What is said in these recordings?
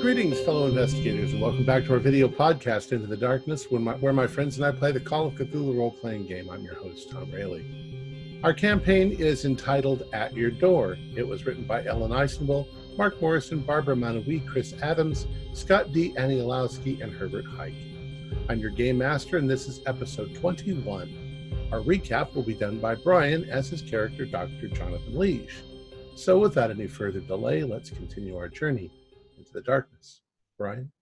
Greetings, fellow investigators, and welcome back to our video podcast, Into the Darkness, where my friends and I play the Call of Cthulhu role-playing game. I'm your host, Tom Rayleigh. Our campaign is entitled At Your Door. It was written by Ellen Eisenwell, Mark Morrison, Barbara Manoui, Chris Adams, Scott D. Anielowski, and Herbert Hike. I'm your game master, and this is episode 21. Our recap will be done by Brian as his character, Dr. Jonathan Leach. So without any further delay, let's continue our journey into the darkness. Brian?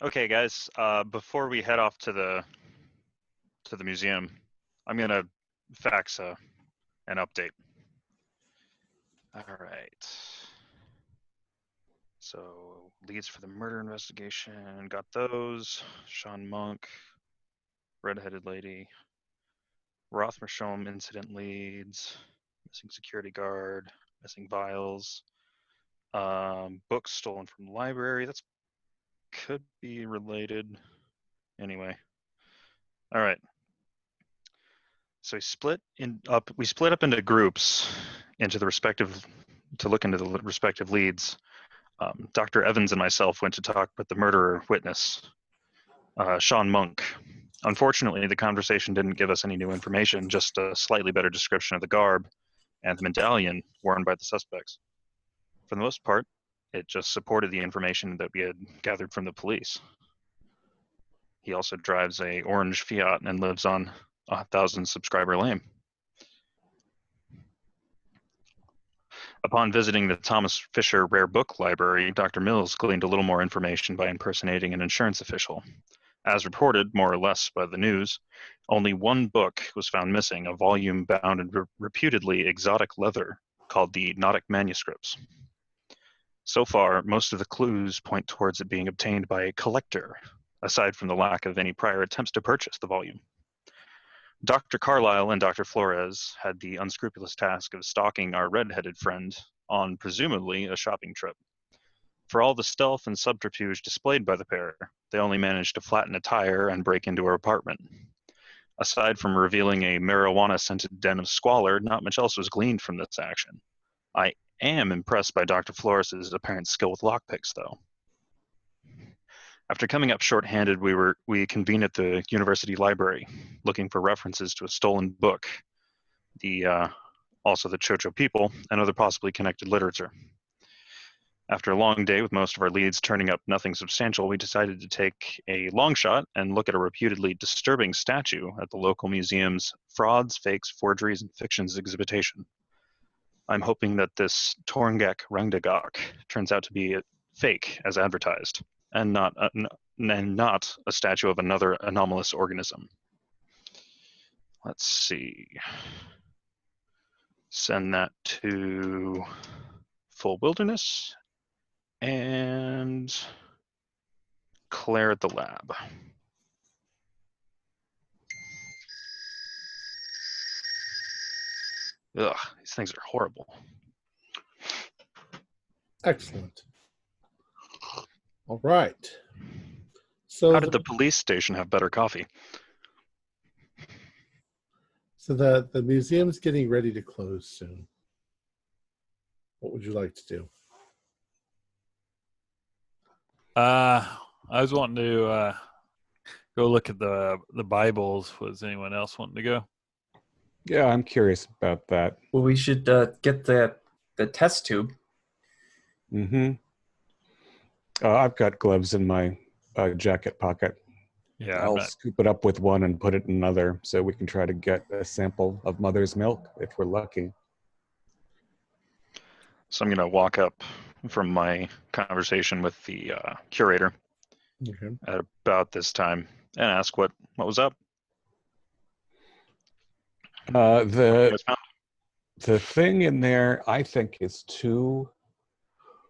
Okay, guys, before we head off to the museum, I'm going to fax an update. All right. So, leads for the murder investigation, got those. Sean Monk, redheaded lady. Rothmersholm incident leads. Missing security guard. Missing vials. Books stolen from the library. That's could be related. Anyway. All right. So we split up into groups to look into the respective leads. Dr. Evans and myself went to talk with the murderer witness, Sean Monk. Unfortunately, the conversation didn't give us any new information, just a slightly better description of the garb and the medallion worn by the suspects. For the most part, it just supported the information that we had gathered from the police. He also drives a orange Fiat and lives on 1,000 subscriber lane. Upon visiting the Thomas Fisher Rare Book Library, Dr. Mills gleaned a little more information by impersonating an insurance official. As reported, more or less, by the news, only one book was found missing, a volume bound in reputedly exotic leather called the Nautic Manuscripts. So far, most of the clues point towards it being obtained by a collector, aside from the lack of any prior attempts to purchase the volume. Dr. Carlyle and Dr. Flores had the unscrupulous task of stalking our red-headed friend on presumably a shopping trip. For all the stealth and subterfuge displayed by the pair, they only managed to flatten a tire and break into her apartment. Aside from revealing a marijuana-scented den of squalor, not much else was gleaned from this action. I am impressed by Dr. Flores' apparent skill with lockpicks, though. After coming up short-handed, we convened at the university library, looking for references to a stolen book, also the Chocho people, and other possibly connected literature. After a long day with most of our leads turning up nothing substantial, we decided to take a long shot and look at a reputedly disturbing statue at the local museum's Frauds, Fakes, Forgeries, and Fictions exhibition. I'm hoping that this Torngak Rangdagak turns out to be a fake as advertised, and not a statue of another anomalous organism. Let's see. Send that to Full Wilderness and Claire at the lab. Ugh, these things are horrible. Excellent. All right. So how did the police station have better coffee? So the museum's getting ready to close soon. What would you like to do? I was wanting to go look at the Bibles. Was anyone else wanting to go? Yeah, I'm curious about that. Well, we should get the test tube. Mm-hmm. I've got gloves in my jacket pocket. Yeah, I'll scoop it up with one and put it in another so we can try to get a sample of mother's milk if we're lucky. So I'm going to walk up from my conversation with the curator at about this time and ask what was up. The thing in there, I think, is too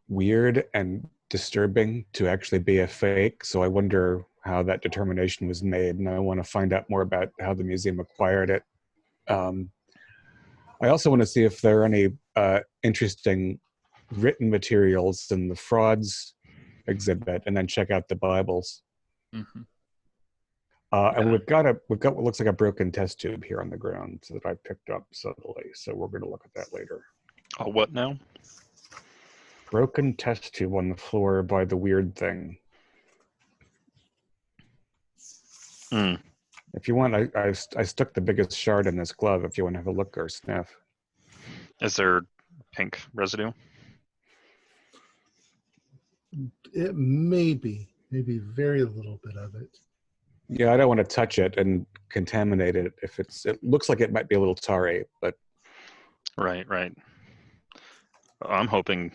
weird and disturbing to actually be a fake. So I wonder how that determination was made, and I want to find out more about how the museum acquired it. I also want to see if there are any interesting written materials in the Frauds exhibit, and then check out the Bibles. Mm-hmm. And we've got what looks like a broken test tube here on the ground that I picked up subtly. So we're going to look at that later. Oh, what now? broken test tube on the floor by the weird thing. Hmm. If you want, I stuck the biggest shard in this glove if you want to have a look or sniff. Is there pink residue? It may be, maybe very little bit of it. Yeah, I don't want to touch it and contaminate it. It looks like it might be a little tarry, but Right. I'm hoping.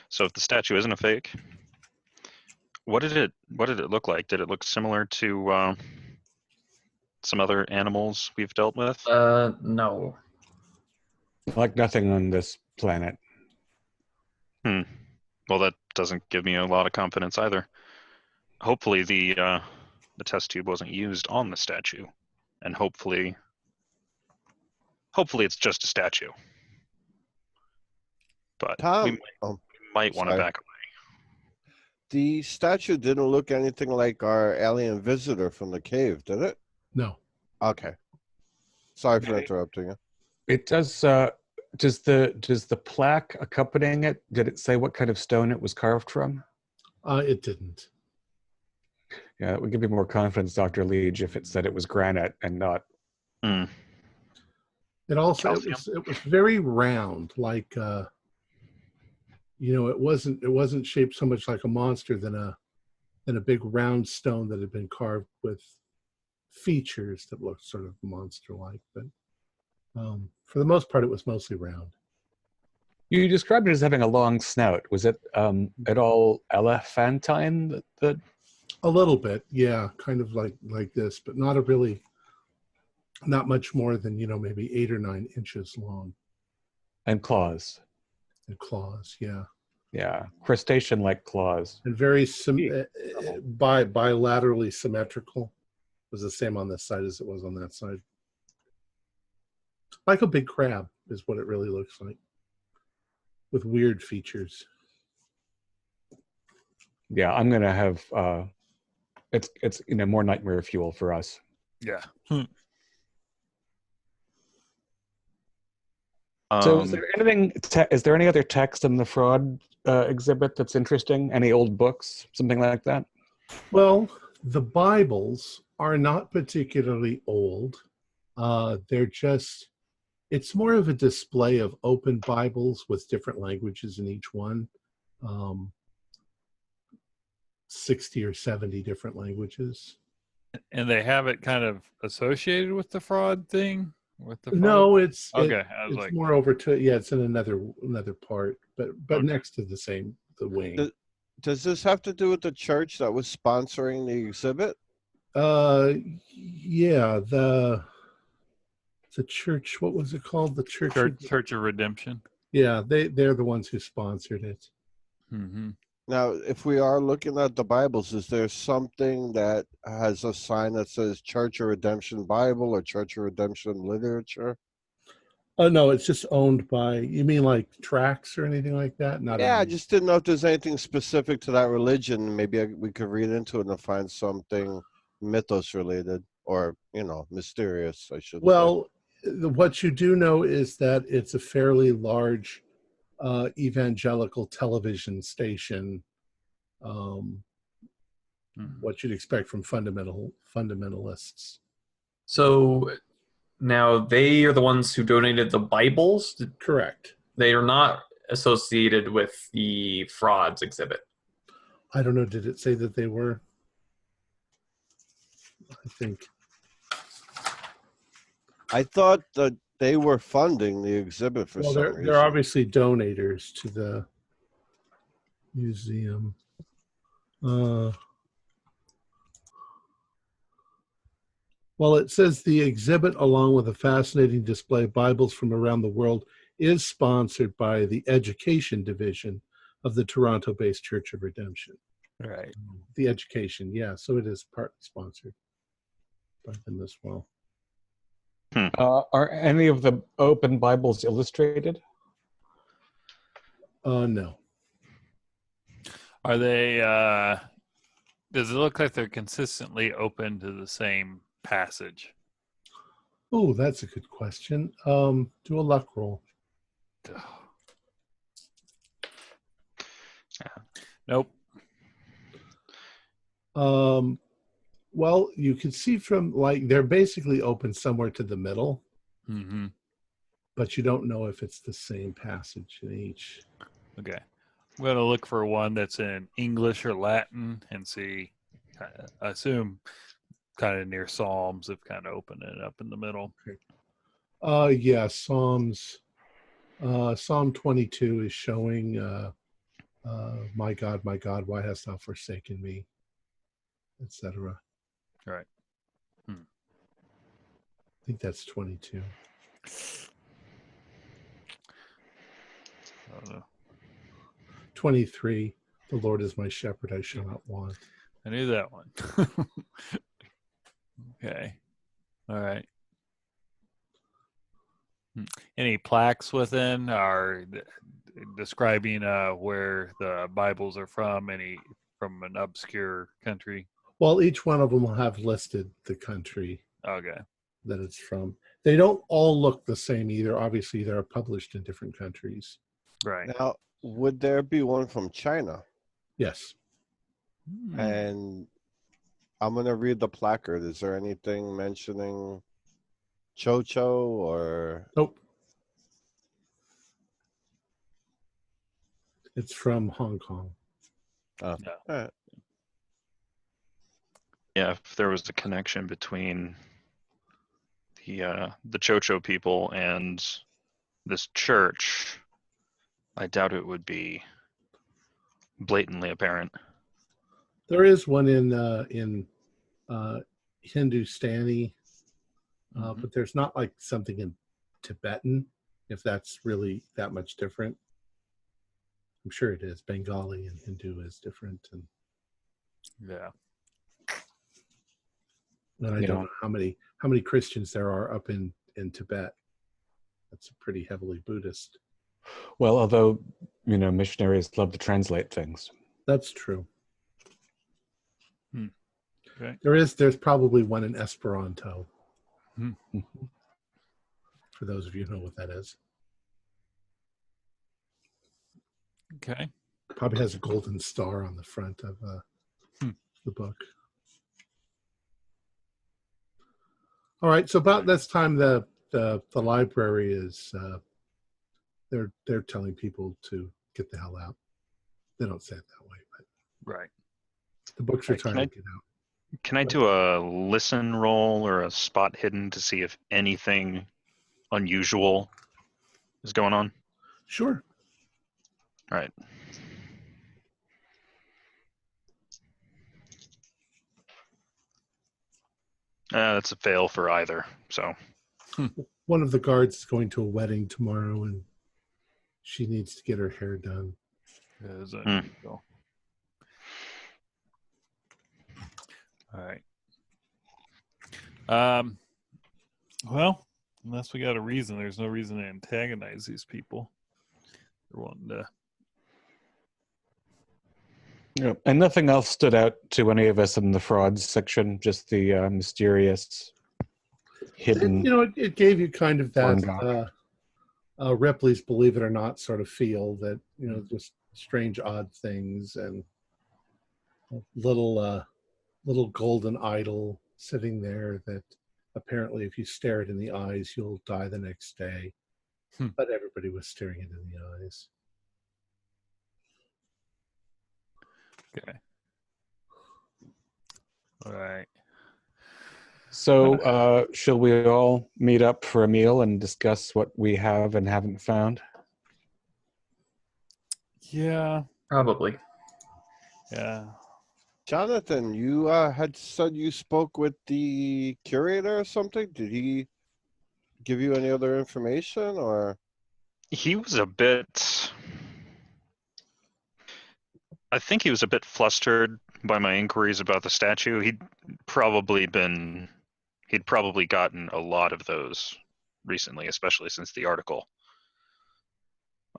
So if the statue isn't a fake, what did it look like? Did it look similar to some other animals we've dealt with? No. like nothing on this planet. Well, that doesn't give me a lot of confidence either. Hopefully the test tube wasn't used on the statue, and hopefully it's just a statue. But Tom, we might want to sorry. back away. The statue didn't look anything like our alien visitor from the cave, did it? No. Okay. Sorry for interrupting you. It does. Does the plaque accompanying it? Did it say what kind of stone it was carved from? It didn't. Yeah, it would give me more confidence, Dr. Liege, if it said it was granite and not. Hmm. It also Calcium. it was very round, like it wasn't shaped so much like a monster than a big round stone that had been carved with features that looked sort of monster-like. But for the most part, it was mostly round. You described it as having a long snout. Was it at all elephantine? That A little bit, yeah, kind of like this, but not much more than maybe 8 or 9 inches long. and claws. And claws, yeah, Yeah, crustacean-like claws. and very bilaterally symmetrical. It was the same on this side as it was on that side. Like a big crab is what it really looks like, with weird features. Yeah, I'm gonna have. It's more nightmare fuel for us. Yeah. So, is there anything? Is there any other text in the fraud exhibit that's interesting? Any old books, something like that? Well, the Bibles are not particularly old. It's more of a display of open Bibles with different languages in each one. 60 or 70 different languages. And they have it kind of associated with the fraud thing? With the fraud? No, it's Okay. I was it's like, more over to it's in another part, but Okay. next to the wing. Does this have to do with the church that was sponsoring the exhibit? Yeah, the church, what was it called? The Church of Redemption. Yeah, they're the ones who sponsored it. Mm-hmm. Now, if we are looking at the Bibles, is there something that has a sign that says Church of Redemption Bible or Church of Redemption Literature? Oh no, it's just owned by. You mean like tracts or anything like that? Not. Yeah, I any- just didn't know if there's anything specific to that religion. Maybe we could read into it and find something mythos related or, mysterious, I should say. Well, what you do know is that it's a fairly large evangelical television station. What you'd expect from fundamentalists. So now they are the ones who donated the Bibles. Correct. They are not associated with the frauds exhibit. I don't know. Did it say that they were? I think. I thought that they were funding the exhibit for Well, some reason. they're obviously donators to the museum. Well, it says the exhibit, along with a fascinating display of Bibles from around the world, is sponsored by the Education Division of the Toronto-based Church of Redemption. Right. The education, yeah. So it is partly sponsored by them as well. Are any of the open Bibles illustrated? No. Are they, does it look like they're consistently open to the same passage? Oh, that's a good question. Do a luck roll. Nope. Well, you can see from like they're basically open somewhere to the middle, Mm-hmm. but you don't know if it's the same passage in each. Okay. I'm going to look for one that's in English or Latin and see. I assume kind of near Psalms have kind of opened it up in the middle. Yeah, Psalms. Psalm 22 is showing, my God, why hast thou forsaken me, etc. All right. I think that's 22. I don't know. 23, the Lord is my shepherd, I shall not want. I knew that one. Okay. All right. Any plaques within are describing where the Bibles are from? Any from an obscure country? Well, each one of them will have listed the country Okay. that it's from. They don't all look the same either. Obviously, they're published in different countries. Right. Now, would there be one from China? Yes. And I'm going to read the placard. Is there anything mentioning Chocho or? Nope. It's from Hong Kong. Oh, No. all right. Yeah, if there was a connection between the Chocho people and this church, I doubt it would be blatantly apparent. There is one in Hindustani, but there's not like something in Tibetan, if that's really that much different. I'm sure it is. Bengali and Hindu is different, and Yeah. I don't know how many Christians there are up in Tibet. That's pretty heavily Buddhist. Well, although, missionaries love to translate things. That's true. Okay. There's probably one in Esperanto. Hmm. For those of you who know what that is. Okay. Probably has a golden star on the front of the book. All right, so about this time, the library is they're telling people to get the hell out. They don't say it that way, but Right. the books are trying to get out. Can I do a listen roll or a spot hidden to see if anything unusual is going on? Sure. All right. That's a fail for either. So One of the guards is going to a wedding tomorrow, and she needs to get her hair done. That is unusual. All right. Well, unless we got a reason, there's no reason to antagonize these people. They're wanting to. Yeah. And nothing else stood out to any of us in the frauds section, just the mysterious, hidden. It gave you kind of Foreign that Ripley's Believe It or Not sort of feel that, just strange, odd things and a little golden idol sitting there that apparently if you stare it in the eyes, you'll die the next day. But everybody was staring it in the eyes. Okay. All right. So, shall we all meet up for a meal and discuss what we have and haven't found? Yeah. Probably. Yeah. Jonathan, you had said you spoke with the curator or something. Did he give you any other information, or? he was a bit. I think he was a bit flustered by my inquiries about the statue. He'd probably gotten a lot of those recently, especially since the article.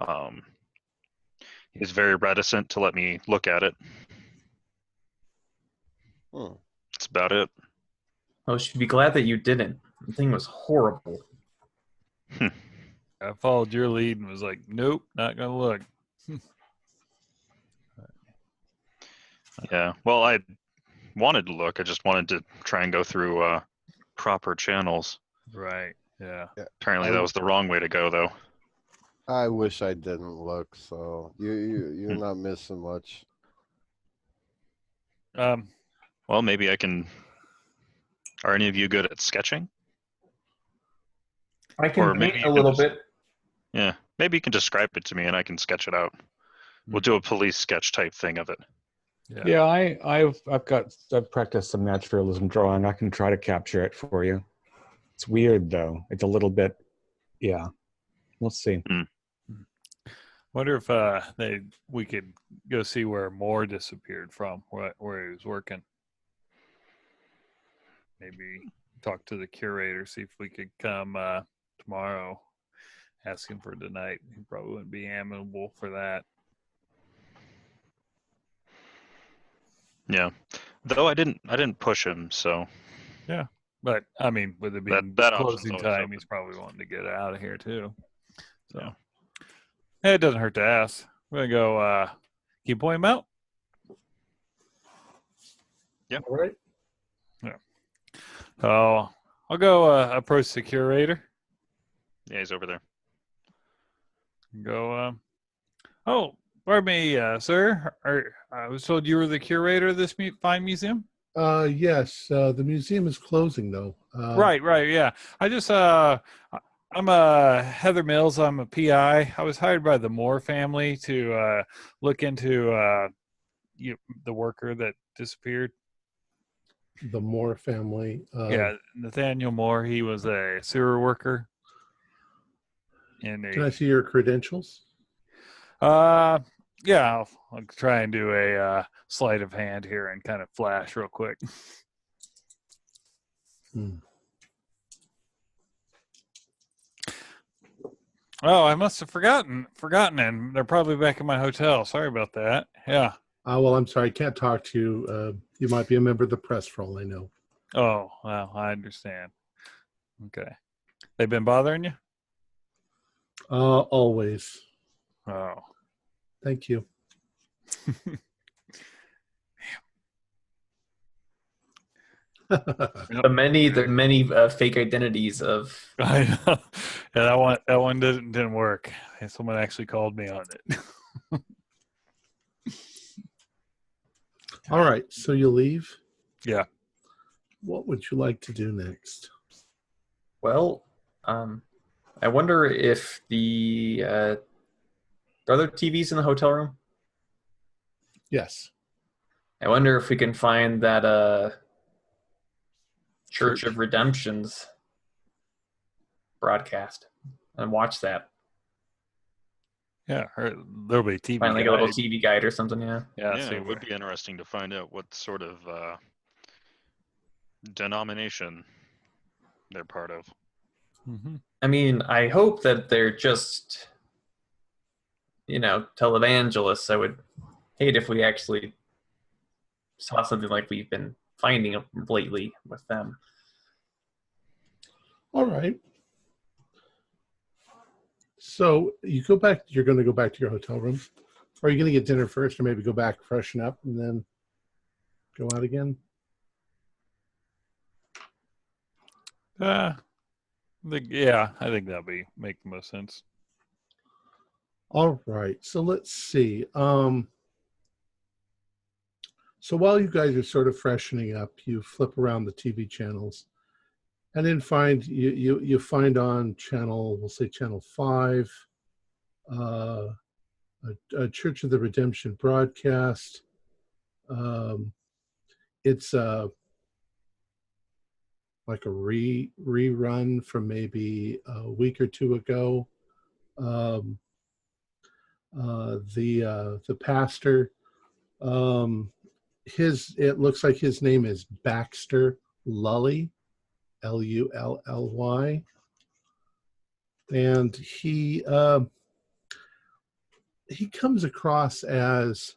He was very reticent to let me look at it. That's about it. Oh, should be glad that you didn't. The thing was horrible. I followed your lead and was like, nope, not gonna look. Yeah. Well, I wanted to look. I just wanted to try and go through proper channels. Right. Yeah. Apparently, that was the wrong way to go, though. I wish I didn't look. So you're not missing much. Well, maybe I can. Are any of you good at sketching? I can Or maybe paint you a can little just- bit. Yeah. Maybe you can describe it to me and I can sketch it out. We'll do a police sketch type thing of it. Yeah, I've practiced some naturalism drawing. I can try to capture it for you. It's weird though. It's a little bit, yeah. We'll see. Wonder if we could go see where Moore disappeared from, where he was working. Maybe talk to the curator, see if we could come tomorrow. Ask him for tonight. He probably wouldn't be amenable for that. Yeah. Though I didn't push him, so Yeah, but I mean, with it being that option's closing always time, open. he's probably wanting to get out of here too. So Yeah. It doesn't hurt to ask. We're gonna go. Can you point him out? All right. Oh, I'll go approach the curator. yeah, he's over there. Go. Oh, pardon me, sir. I was told you were the curator of this fine museum. Yes. The museum is closing though. Right. Yeah. I just I'm Heather Mills. I'm a PI. I was hired by the Moore family to look into the worker that disappeared. The Moore family. Yeah, Nathaniel Moore. He was a sewer worker. Can I see your credentials? Yeah, I'll try and do a sleight of hand here and kind of flash real quick. Oh, I must have forgotten, and they're probably back in my hotel. Sorry about that. Yeah. Well, I'm sorry, I can't talk to you. You might be a member of the press for all I know. Oh, well, I understand. Okay. They've been bothering you? Always. Oh. Thank you. The many fake identities of. I know. Yeah, that one didn't work. Someone actually called me on it. All right, so you leave. Yeah. What would you like to do next? Well, I wonder if are there TVs in the hotel room? Yes. I wonder if we can find that Church of Redemption's broadcast and watch that. Yeah, there'll be TV. Find like a little TV guide or something. Yeah. Yeah, it would be interesting to find out what sort of denomination they're part of. Mm-hmm. I mean, I hope that they're just, televangelists. I would hate if we actually saw something like we've been finding lately with them. All right. So you're going to go back to your hotel room? Or are you going to get dinner first or maybe go back, freshen up, and then go out again? I think that'll make the most sense. All right. So let's see. So while you guys are sort of freshening up, you flip around the TV channels and then you find on we'll say channel 5, a Church of the Redemption broadcast. It's like a rerun from maybe a week or two ago. The pastor, it looks like his name is Baxter Lully, Lully, and he comes across as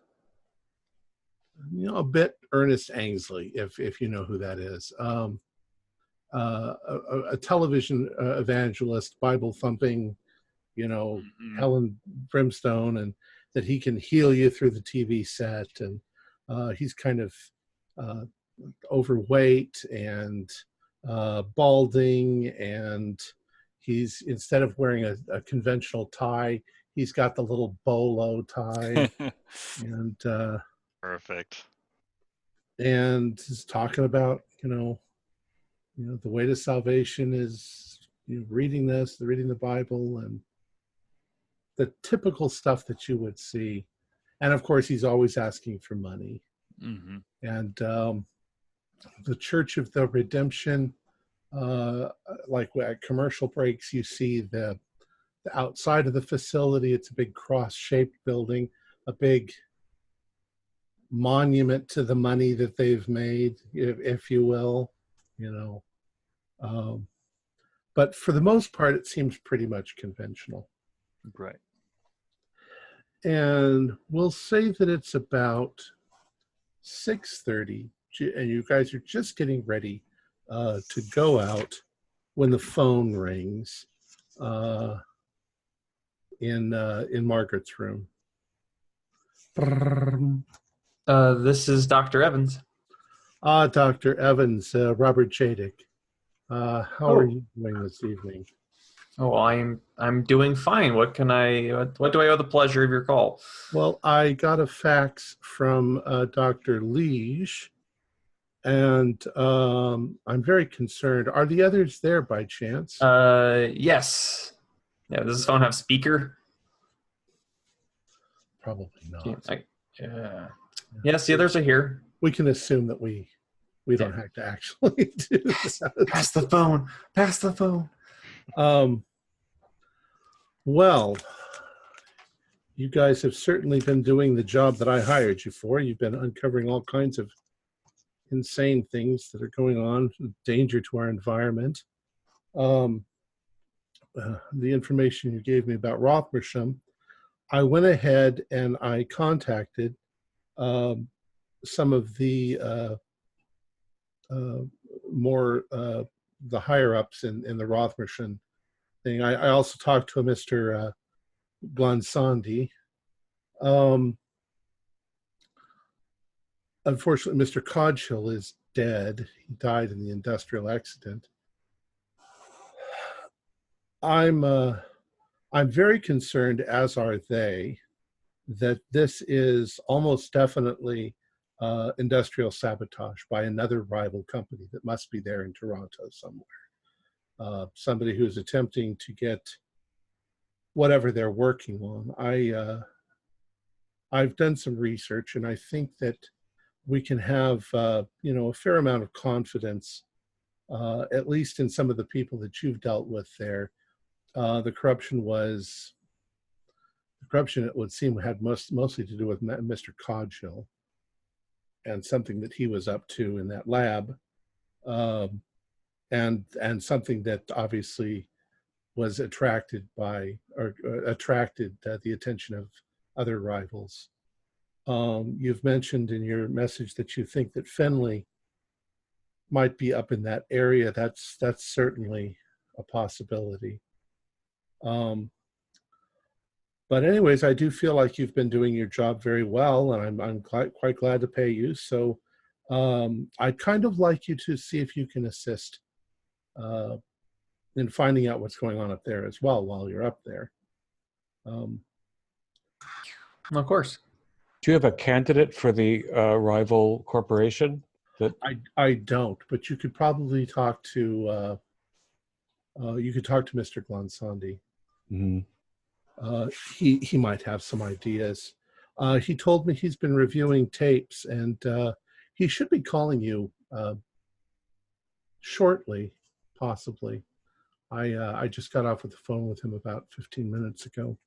a bit Ernest Angsley, if you know who that is. A television evangelist, Bible thumping, hell and brimstone, and that he can heal you through the TV set, and He's kind of overweight and balding, and he's, instead of wearing a conventional tie, he's got the little bolo tie, and Perfect. and he's talking about the way to salvation is reading the Bible, and the typical stuff that you would see. And of course, he's always asking for money. Mm-hmm. And the Church of the Redemption, like at commercial breaks, you see the outside of the facility. It's a big cross-shaped building, a big monument to the money that they've made, if you will, but for the most part, it seems pretty much conventional. Right. And we'll say that it's about 6:30, and you guys are just getting ready to go out when the phone rings in Margaret's room. This is Dr. Evans. Dr. Evans, Robert Jadick. How are you doing this evening? Oh, I'm doing fine. What do I owe the pleasure of your call? Well, I got a fax from Dr. Liege, and I'm very concerned. Are the others there by chance? Yes. Yeah, does this phone have speaker? Probably not. Yes, the others are here. We can assume that we don't have to actually do that. Pass the phone. Pass the phone. Well, you guys have certainly been doing the job that I hired you for. You've been uncovering all kinds of insane things that are going on, danger to our environment. The information you gave me about Rothmersham, I went ahead and I contacted some of the the higher ups in the Rothmersham thing. I also talked to a Mr. Glansandi. Unfortunately, Mr. Codchill is dead. He died in the industrial accident. I'm very concerned, as are they, that this is almost definitely industrial sabotage by another rival company that must be there in Toronto somewhere. Somebody who's attempting to get whatever they're working on. I've done some research, and I think that we can have a fair amount of confidence, at least in some of the people that you've dealt with there. The corruption, it would seem, had mostly to do with Mr. Codchill and something that he was up to in that lab, and something that obviously was attracted the attention of other rivals. You've mentioned in your message that you think that Fenley might be up in that area. That's certainly a possibility. But anyways, I do feel like you've been doing your job very well, and I'm quite glad to pay you. So I'd kind of like you to see if you can assist in finding out what's going on up there as well while you're up there. Of course. Do you have a candidate for the rival corporation? I don't, but you could probably talk to Mr. Glansandi. Mm-hmm. He might have some ideas. He told me he's been reviewing tapes, and he should be calling you shortly, possibly. I just got off the phone with him about 15 minutes ago.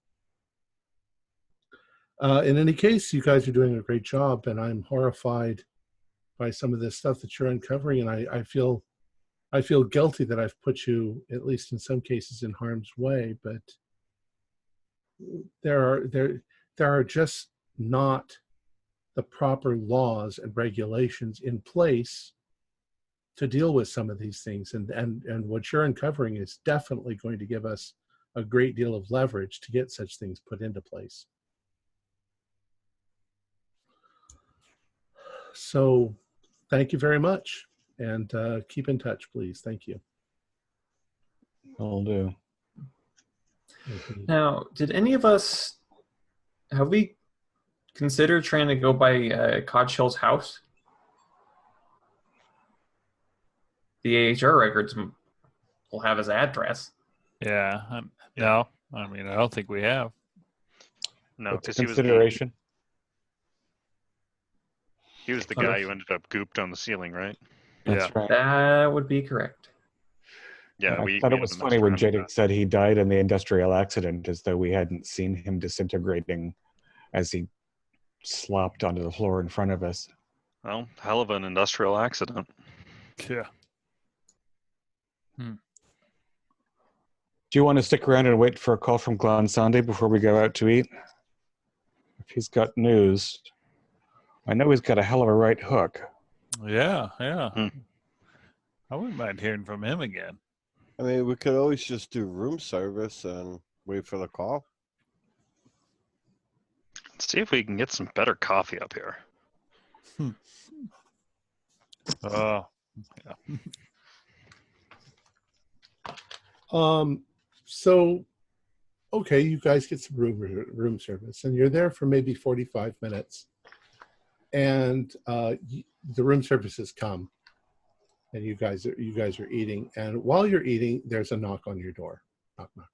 In any case, you guys are doing a great job, and I'm horrified by some of this stuff that you're uncovering, and I feel guilty that I've put you, at least in some cases, in harm's way, but there are just not the proper laws and regulations in place to deal with some of these things, and what you're uncovering is definitely going to give us a great deal of leverage to get such things put into place. So thank you very much. And keep in touch, please. Thank you. Will do. Now, did any of us have we considered trying to go by Codshell's house? The AHR records will have his address. Yeah. No, I mean, I don't think we have. No, It's a because he was consideration. the guy who ended up gooped on the ceiling, right? That's right. That would be correct. Yeah, I thought it was funny when Jedic said he died in the industrial accident, as though we hadn't seen him disintegrating as he slopped onto the floor in front of us. Well, hell of an industrial accident. Yeah. Do you want to stick around and wait for a call from Glansandi before we go out to eat? If he's got news, I know he's got a hell of a right hook. Yeah. I wouldn't mind hearing from him again. I mean, we could always just do room service and wait for the call. Let's see if we can get some better coffee up here. Oh, yeah. So, okay, you guys get some room service, and you're there for maybe 45 minutes, and the room service has come, and you guys are eating, and while you're eating, there's a knock on your door. Knock, knock,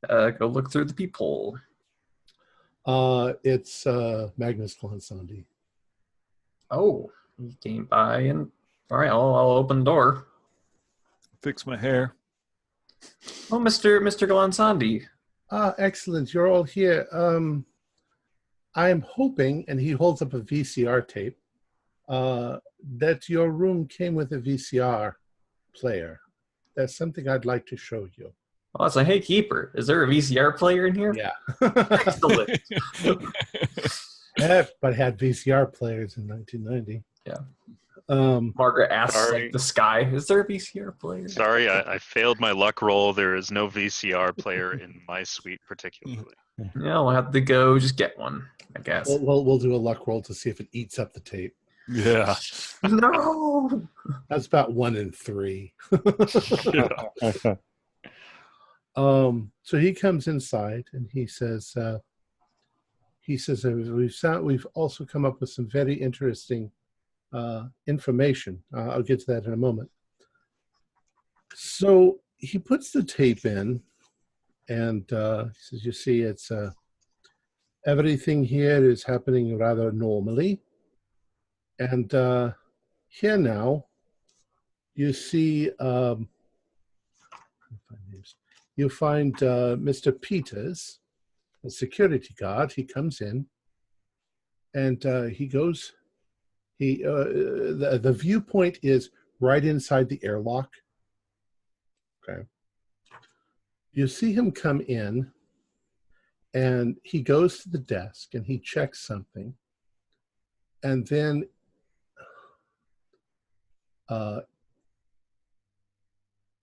knock. Go look through the peephole. It's Magnus Glansandi. Oh, he came by, and all right, I'll open the door. Fix my hair. Oh, Mr. Glansandi. Excellent. You're all here. I'm hoping, and he holds up a VCR tape, that your room came with a VCR player. That's something I'd like to show you. Oh, it's a hey keeper. Is there a VCR player in here? Yeah. Excellent. Everybody had VCR players in 1990. Yeah. Margaret asks like the sky, is there a VCR player? Sorry, I failed my luck roll. There is no VCR player in my suite particularly. Yeah, we'll have to go just get one, I guess. We'll do a luck roll to see if it eats up the tape. Yeah. No. That's about 1 in 3. Yeah. So he comes inside and he says, we've also come up with some very interesting information. I'll get to that in a moment. So he puts the tape in, and he says, you see, it's everything here is happening rather normally. And here now, you see, you find Mr. Peters, a security guard. He comes in, and he goes. The viewpoint is right inside the airlock. Okay. You see him come in, and he goes to the desk and he checks something, and then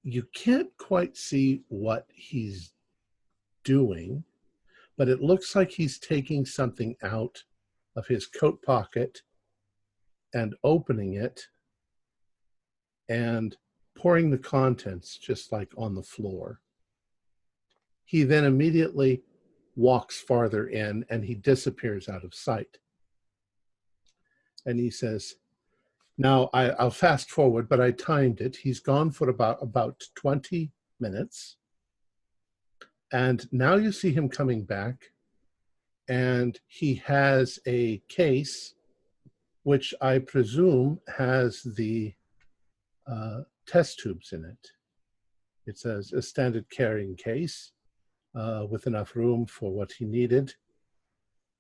you can't quite see what he's doing, but it looks like he's taking something out of his coat pocket and opening it and pouring the contents just like on the floor. He then immediately walks farther in and he disappears out of sight. And he says, now I'll fast forward, but I timed it. He's gone for about 20 minutes. And now you see him coming back, and he has a case which I presume has the test tubes in it. It's a standard carrying case with enough room for what he needed.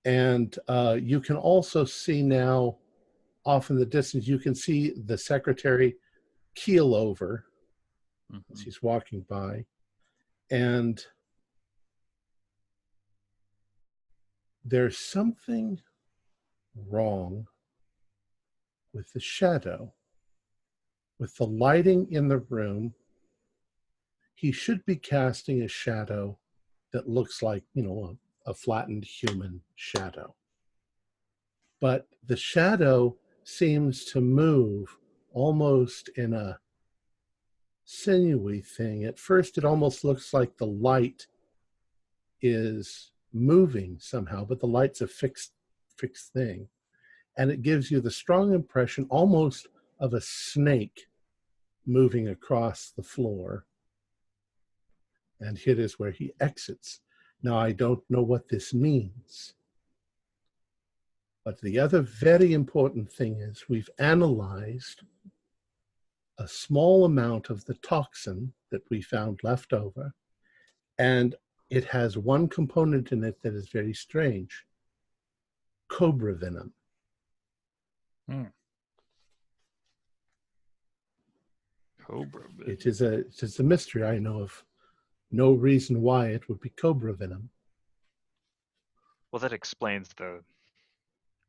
And you can also see now, off in the distance, you can see the secretary keel over as he's walking by. And there's something wrong with the shadow, with the lighting in the room. He should be casting a shadow that looks like, a flattened human shadow. but the shadow seems to move almost in a sinewy thing. At first, it almost looks like the light is moving somehow, but the light's a fixed thing. And it gives you the strong impression almost of a snake moving across the floor. And here is where he exits. Now, I don't know what this means. But the other very important thing is we've analyzed a small amount of the toxin that we found left over, and it has one component in it that is very strange: cobra venom. Cobra venom. It is a mystery. I know of no reason why it would be cobra venom. Well, that explains the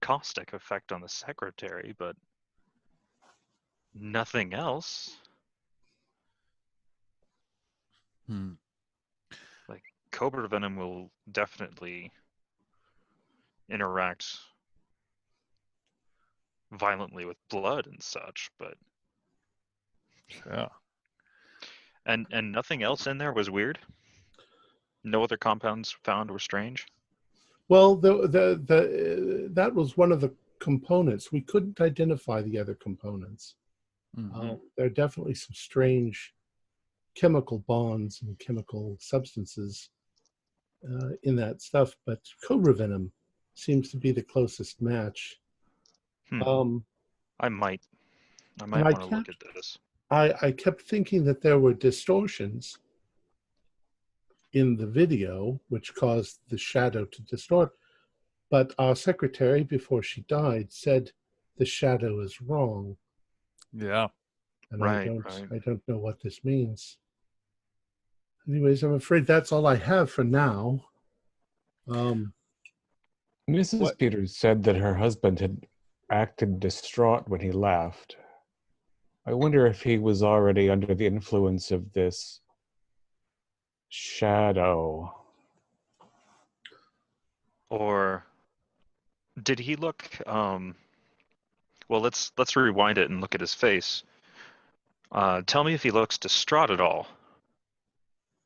caustic effect on the secretary, but nothing else. Like, cobra venom will definitely interact violently with blood and such, but Yeah. and nothing else in there was weird. No other compounds found were strange. Well, that was one of the components. We couldn't identify the other components. There are definitely some strange chemical bonds and chemical substances in that stuff, but cobra venom seems to be the closest match. I might want to look at this. I kept thinking that there were distortions in the video, which caused the shadow to distort. But our secretary, before she died, said the shadow is wrong. Yeah. And Right. I don't know what this means. Anyways, I'm afraid that's all I have for now. Mrs. Peters said that her husband had acted distraught when he left. I wonder if he was already under the influence of this shadow. Or did he look well, let's rewind it and look at his face. Tell me if he looks distraught at all,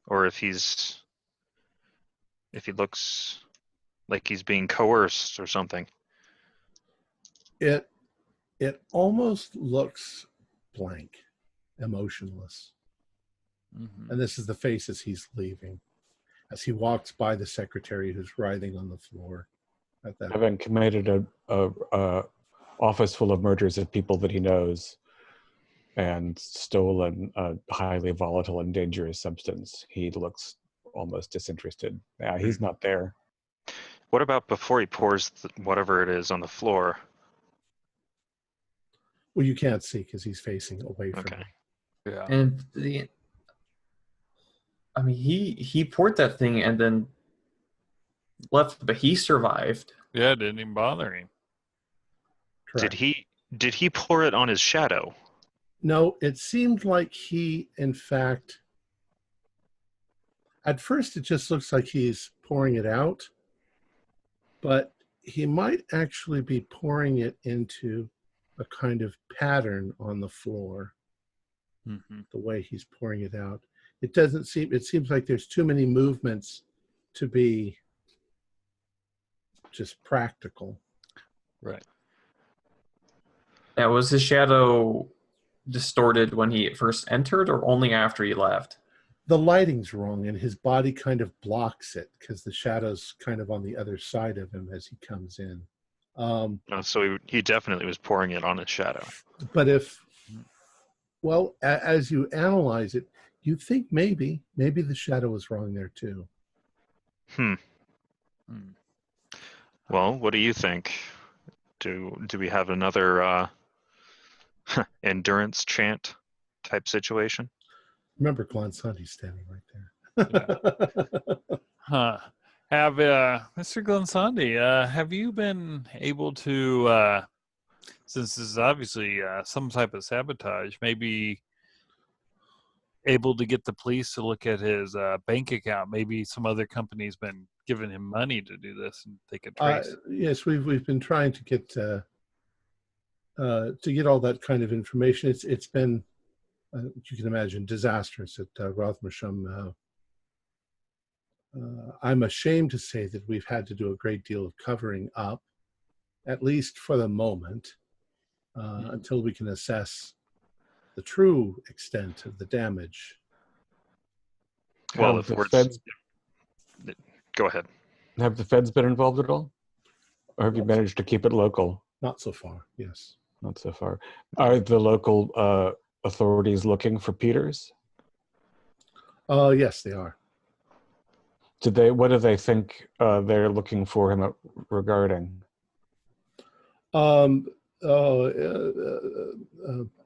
or if he looks like he's being coerced or something. It almost looks blank, emotionless. And this is the face as he's leaving, as he walks by the secretary who's writhing on the floor at that. Having committed a office full of murders of people that he knows and stolen a highly volatile and dangerous substance, he looks almost disinterested. Yeah, he's not there. What about before he pours whatever it is on the floor? Well, you can't see because he's facing away from Okay. him. Yeah. And he poured that thing and then left, but he survived. Yeah, it didn't even bother him. Correct. Did he pour it on his shadow? No, it seemed like he, in fact, at first it just looks like he's pouring it out, but he might actually be pouring it into a kind of pattern on the floor, the way he's pouring it out. It seems like there's too many movements to be just practical. Right. Now, was his shadow distorted when he first entered or only after he left? The lighting's wrong and his body kind of blocks it because the shadow's kind of on the other side of him as he comes in. So he definitely was pouring it on his shadow. But as you analyze it, you think maybe the shadow is wrong there too. Well, what do you think? Do we have another endurance chant type situation? Remember, Glansandi's standing right there. Have Mr. Glensandi, have you been able to, since this is obviously some type of sabotage, maybe able to get the police to look at his bank account? Maybe some other company's been given him money to do this, and they could trace. Yes, we've been trying to get all that kind of information. It's been, you can imagine, disastrous at Rothersham. I'm ashamed to say that we've had to do a great deal of covering up, at least for the moment, until we can assess the true extent of the damage. Well, Have if the feds, go ahead. have the feds been involved at all? Or have you managed to keep it local? Not so far, yes. Not so far. Are the local authorities looking for Peters? Yes, they are. What do they think they're looking for him regarding?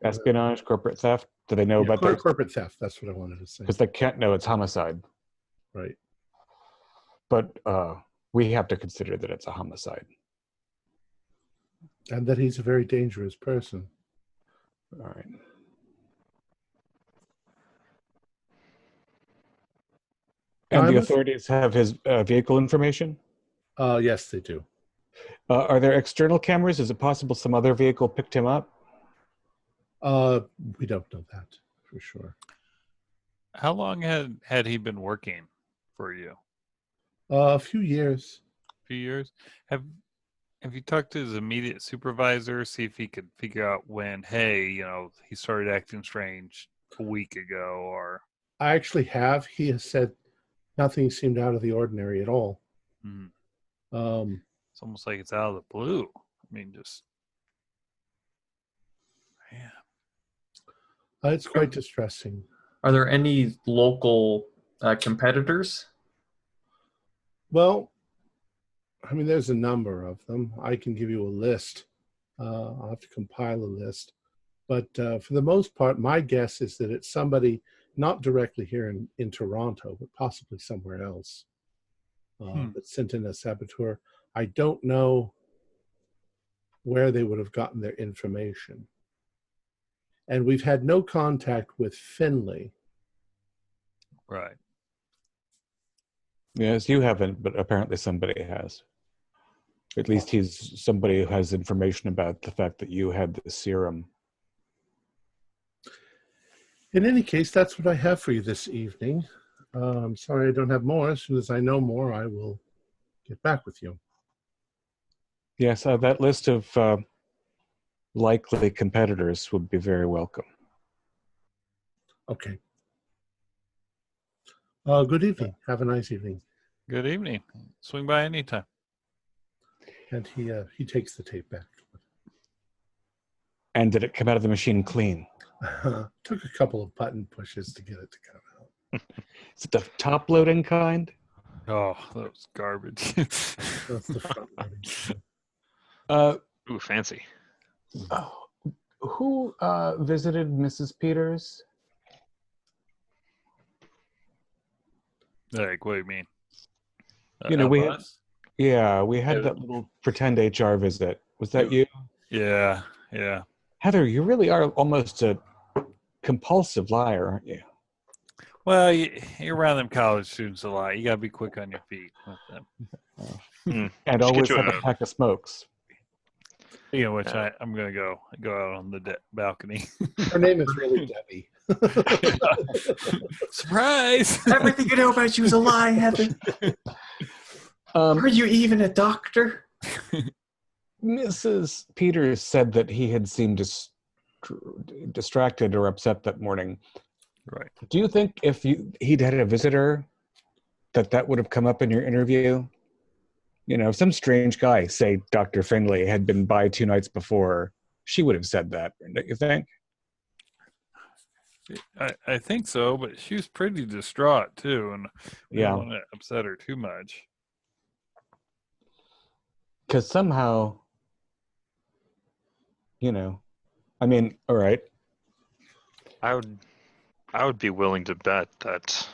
Espionage, corporate theft? Do they know about that? Corporate theft, that's what I wanted to say. Because they can't know it's homicide. Right. But we have to consider that it's a homicide. And that he's a very dangerous person. All right. And the authorities have his vehicle information? Yes, they do. Are there external cameras? Is it possible some other vehicle picked him up? We don't know that for sure. How long had he been working for you? A few years. A few years. Have you talked to his immediate supervisor, see if he could figure out when, hey, he started acting strange a week ago, or? I actually have. He has said nothing seemed out of the ordinary at all. Mm-hmm. It's almost like it's out of the blue. I mean, just, man. It's quite distressing. Are there any local competitors? Well, I mean, there's a number of them. I can give you a list. I'll have to compile a list. But for the most part, my guess is that it's somebody not directly here in Toronto, but possibly somewhere else that sent in a saboteur. I don't know where they would have gotten their information. And we've had no contact with Finley. Right. Yes, you haven't, but apparently somebody has. At least he's somebody who has information about the fact that you had the serum. In any case, that's what I have for you this evening. I'm sorry I don't have more. As soon as I know more, I will get back with you. Yes, that list of likely competitors would be very welcome. Okay. Good evening. Have a nice evening. Good evening. Swing by anytime. And he takes the tape back. And did it come out of the machine clean? Took a couple of button pushes to get it to come out. Is it the top loading kind? Oh, that was garbage. That's the front loading. Ooh, fancy. Who visited Mrs. Peters? Like, what do you mean? We had that little pretend HR visit. Was that you? Yeah. Heather, you really are almost a compulsive liar, aren't you? Well, you're around them college students a lot. You got to be quick on your feet with them. And always have a pack of smokes. Speaking of which, I'm going to go out on the balcony. Her name is really Debbie. Surprise! Everything you know about you is a lie, Heather. Are you even a doctor? Mrs. Peters said that he had seemed distracted or upset that morning. Right. Do you think if he'd had a visitor, that would have come up in your interview? Some strange guy, say Dr. Finley, had been by 2 nights before, she would have said that, don't you think? I think so, but she was pretty distraught too, and we don't want to upset her too much. Because somehow, all right. I would be willing to bet that.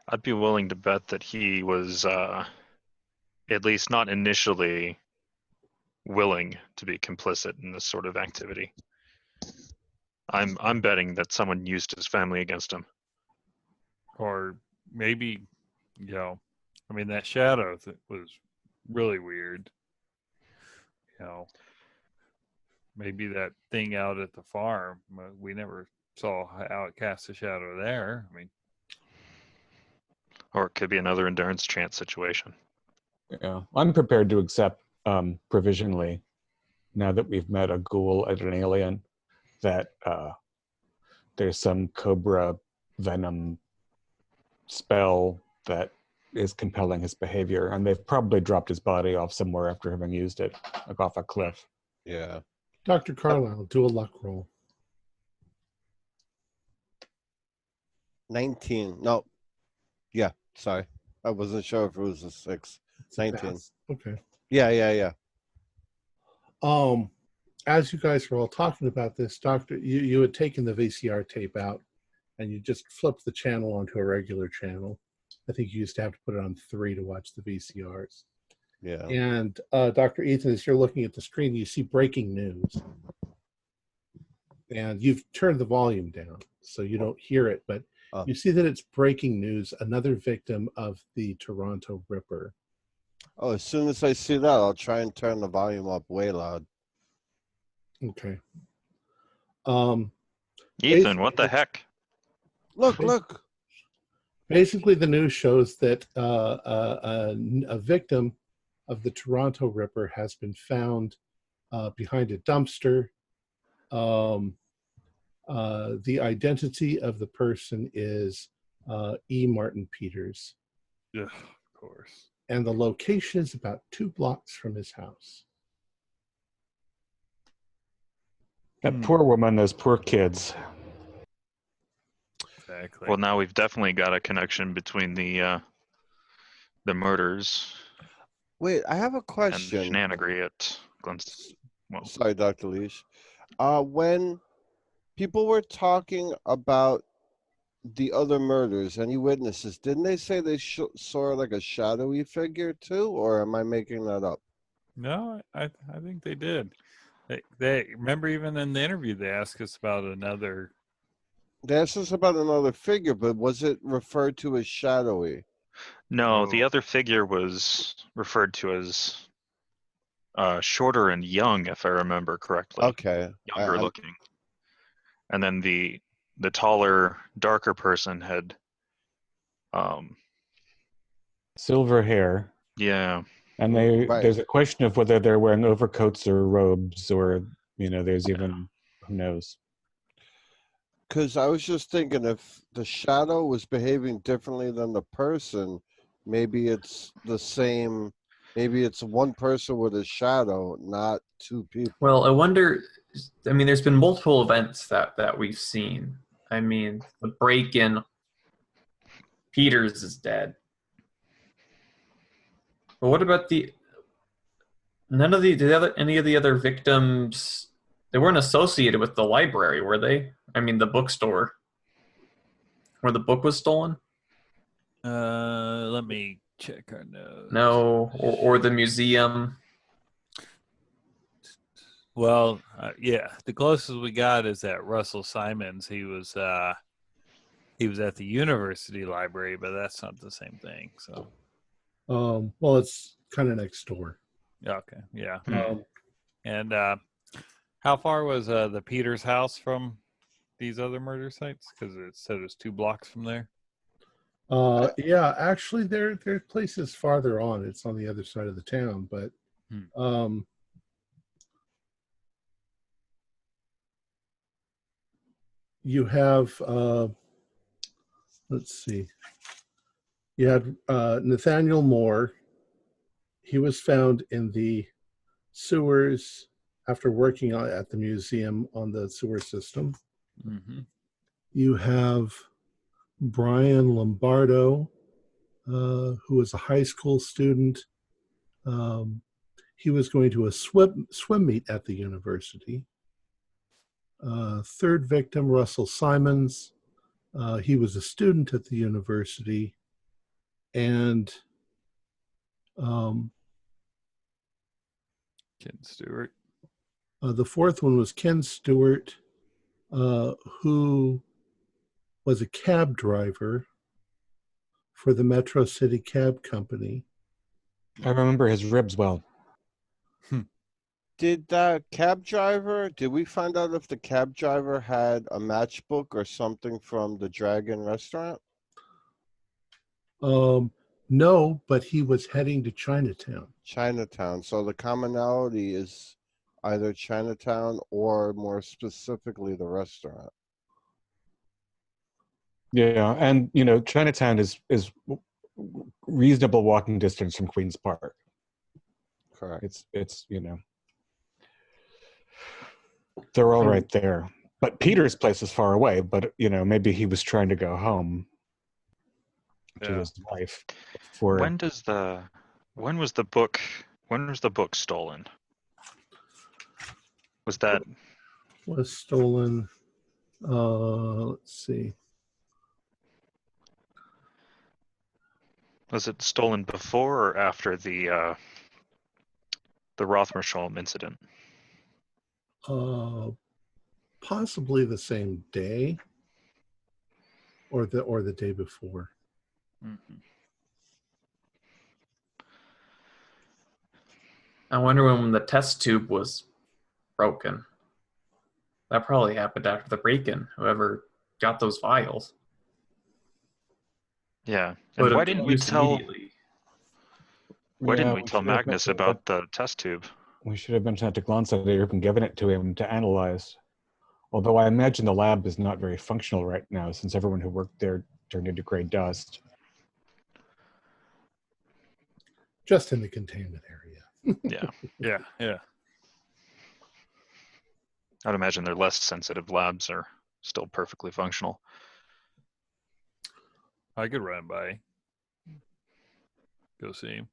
I'd be willing to bet that he was at least not initially willing to be complicit in this sort of activity. I'm betting that someone used his family against him. Or maybe, I mean, that shadow was really weird. Maybe that thing out at the farm, we never saw how it cast a shadow there. I mean, Or it could be another endurance chance situation. Yeah, I'm prepared to accept provisionally, now that we've met a ghoul and an alien, that there's some cobra venom spell that is compelling his behavior, and they've probably dropped his body off somewhere after having used it, like off a cliff. Yeah. Dr. Carlisle, do a luck roll. 19. No. Yeah, sorry. I wasn't sure if it was a 6. 19. Pass. Okay. Yeah. As you guys were all talking about this, Doctor, you had taken the VCR tape out and you just flipped the channel onto a regular channel. I think you used to have to put it on 3 to watch the VCRs. Yeah. And Dr. Ethan, as you're looking at the screen, you see breaking news. And you've turned the volume down so you don't hear it, but you see that it's breaking news, another victim of the Toronto Ripper. Oh, as soon as I see that, I'll try and turn the volume up way loud. Okay. Ethan, what the heck? Look. Basically, the news shows that a victim of the Toronto Ripper has been found behind a dumpster. The identity of the person is E. Martin Peters. yeah, of course. And the location is about 2 blocks from his house. That poor woman, those poor kids. Exactly. Well, now we've definitely got a connection between the murders Wait, I have a and the question. shenanigans at Glenn's. Well, Sorry, Dr. Leash. When people were talking about the other murders, any witnesses, didn't they say they saw like a shadowy figure too, or am I making that up? No, I think they did. They remember, even in the interview they asked us about another. They asked us about another figure, but was it referred to as shadowy? no, the other figure was referred to as shorter and young, if I remember correctly. Okay. Younger looking. And then the taller, darker person had Silver hair. yeah. And Right. there's a question of whether they're wearing overcoats or robes, or, there's even, who knows. Because I was just thinking, if the shadow was behaving differently than the person, maybe it's the same. Maybe it's one person with a shadow, not 2 people. Well, I wonder. I mean, there's been multiple events that we've seen. I mean, the break-in. Peters is dead. But what about any of the other victims? They weren't associated with the library, were they? I mean, the bookstore where the book was stolen. Let me check our notes. No, or the museum. Well, yeah, the closest we got is that Russell Simons. He was at the university library, but that's not the same thing. So, Well, it's kind of next door. okay, yeah. Um, And how far was the Peters house from these other murder sites? Because it said it was 2 blocks from there. yeah, actually, their place is farther on. It's on the other side of the town, but you have let's see. You had Nathaniel Moore. He was found in the sewers after working at the museum on the sewer system. Mm-hmm. You have Brian Lombardo, who was a high school student. He was going to a swim meet at the university. Third victim, Russell Simons. He was a student at the university. And Ken Stewart. the fourth one was Ken Stewart, who was a cab driver for the Metro City Cab Company. I remember his ribs well. Did that cab driver, did we find out if the cab driver had a matchbook or something from the Dragon restaurant? No, but he was heading to Chinatown. Chinatown. So the commonality is either Chinatown or more specifically the restaurant. Yeah, and Chinatown is reasonable walking distance from Queens Park. Correct. It's they're all right there. But Peter's place is far away, but maybe he was trying to go home to his wife. When was the book stolen? Was stolen. Let's see. Was it stolen before or after the Rothmersholm incident? Possibly the same day, or the day before. Mm-hmm. I wonder when the test tube was broken. That probably happened after the break-in. Whoever got those vials. Yeah. And why didn't we tell Yeah, Magnus about the test tube? We should have mentioned that to Glonsadir and given it to him to analyze. Although I imagine the lab is not very functional right now since everyone who worked there turned into gray dust. Just in the containment area. Yeah. Yeah. I'd imagine their less sensitive labs are still perfectly functional. I could run by. Go see him.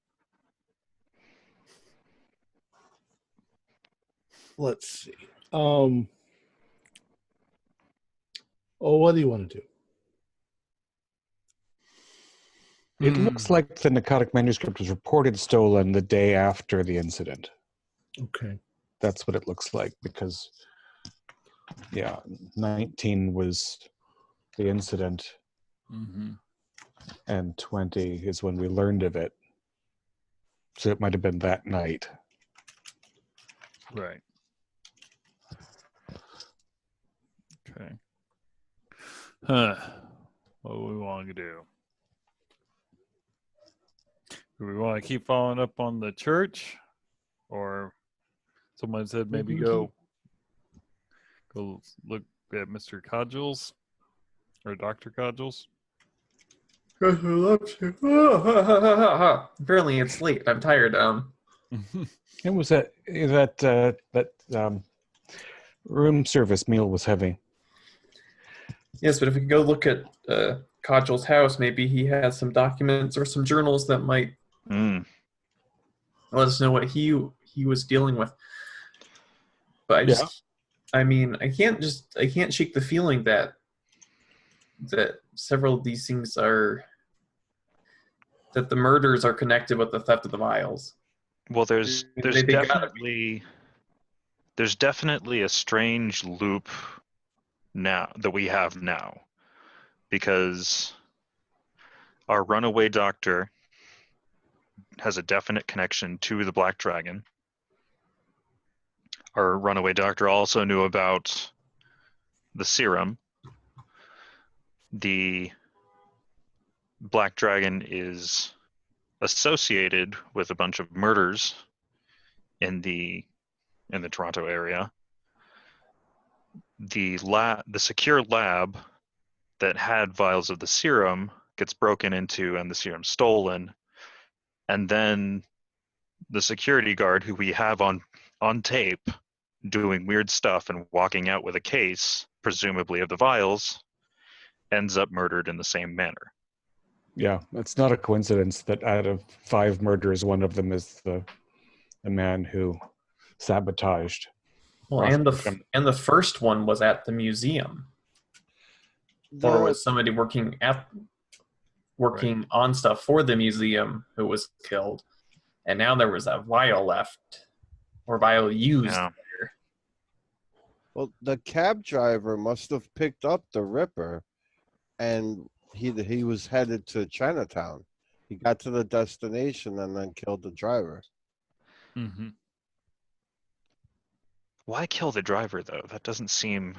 Let's see. What do you want to do? It looks like the narcotic manuscript was reported stolen the day after the incident. Okay. That's what it looks like because, 19 was the incident, and 20 is when we learned of it. So it might have been that night. Right. Okay. What do we want to do? Do we want to keep following up on the church? Or someone said maybe go look at Mr. Codgels or Dr. Codgels? Apparently it's late. I'm tired. It was that room service meal was heavy. Yes, but if we could go look at Codgel's house, maybe he has some documents or some journals that might let us know what he was dealing with. But I can't shake the feeling that several of these things that the murders are connected with the theft of the vials. Well, there's definitely a strange loop now that we have now, because our runaway doctor has a definite connection to the Black Dragon. Our runaway doctor also knew about the serum. The Black Dragon is associated with a bunch of murders in the Toronto area. The secure lab that had vials of the serum gets broken into and the serum stolen, and then the security guard who we have on tape doing weird stuff and walking out with a case, presumably of the vials, ends up murdered in the same manner. Yeah, it's not a coincidence that out of 5 murders, one of them is the man who sabotaged. And the first one was at the museum, or was somebody working on stuff for the museum who was killed, and now there was a vial left, or vial used. Yeah. There. Well, the cab driver must have picked up the Ripper and he was headed to Chinatown. He got to the destination and then killed the driver. Mm-hmm. Why kill the driver though? That doesn't seem,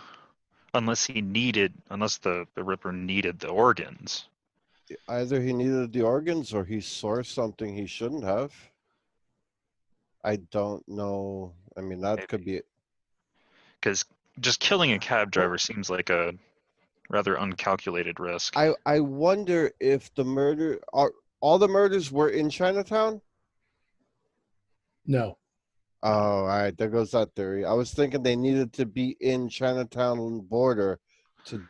unless the Ripper needed the organs. Either he needed the organs or he sourced something he shouldn't have. I don't know. I mean, that could be. Because just killing a cab driver seems like a rather uncalculated risk. I wonder if all the murders were in Chinatown. No. Oh, all right. There goes that theory. I was thinking they needed to be in Chinatown border to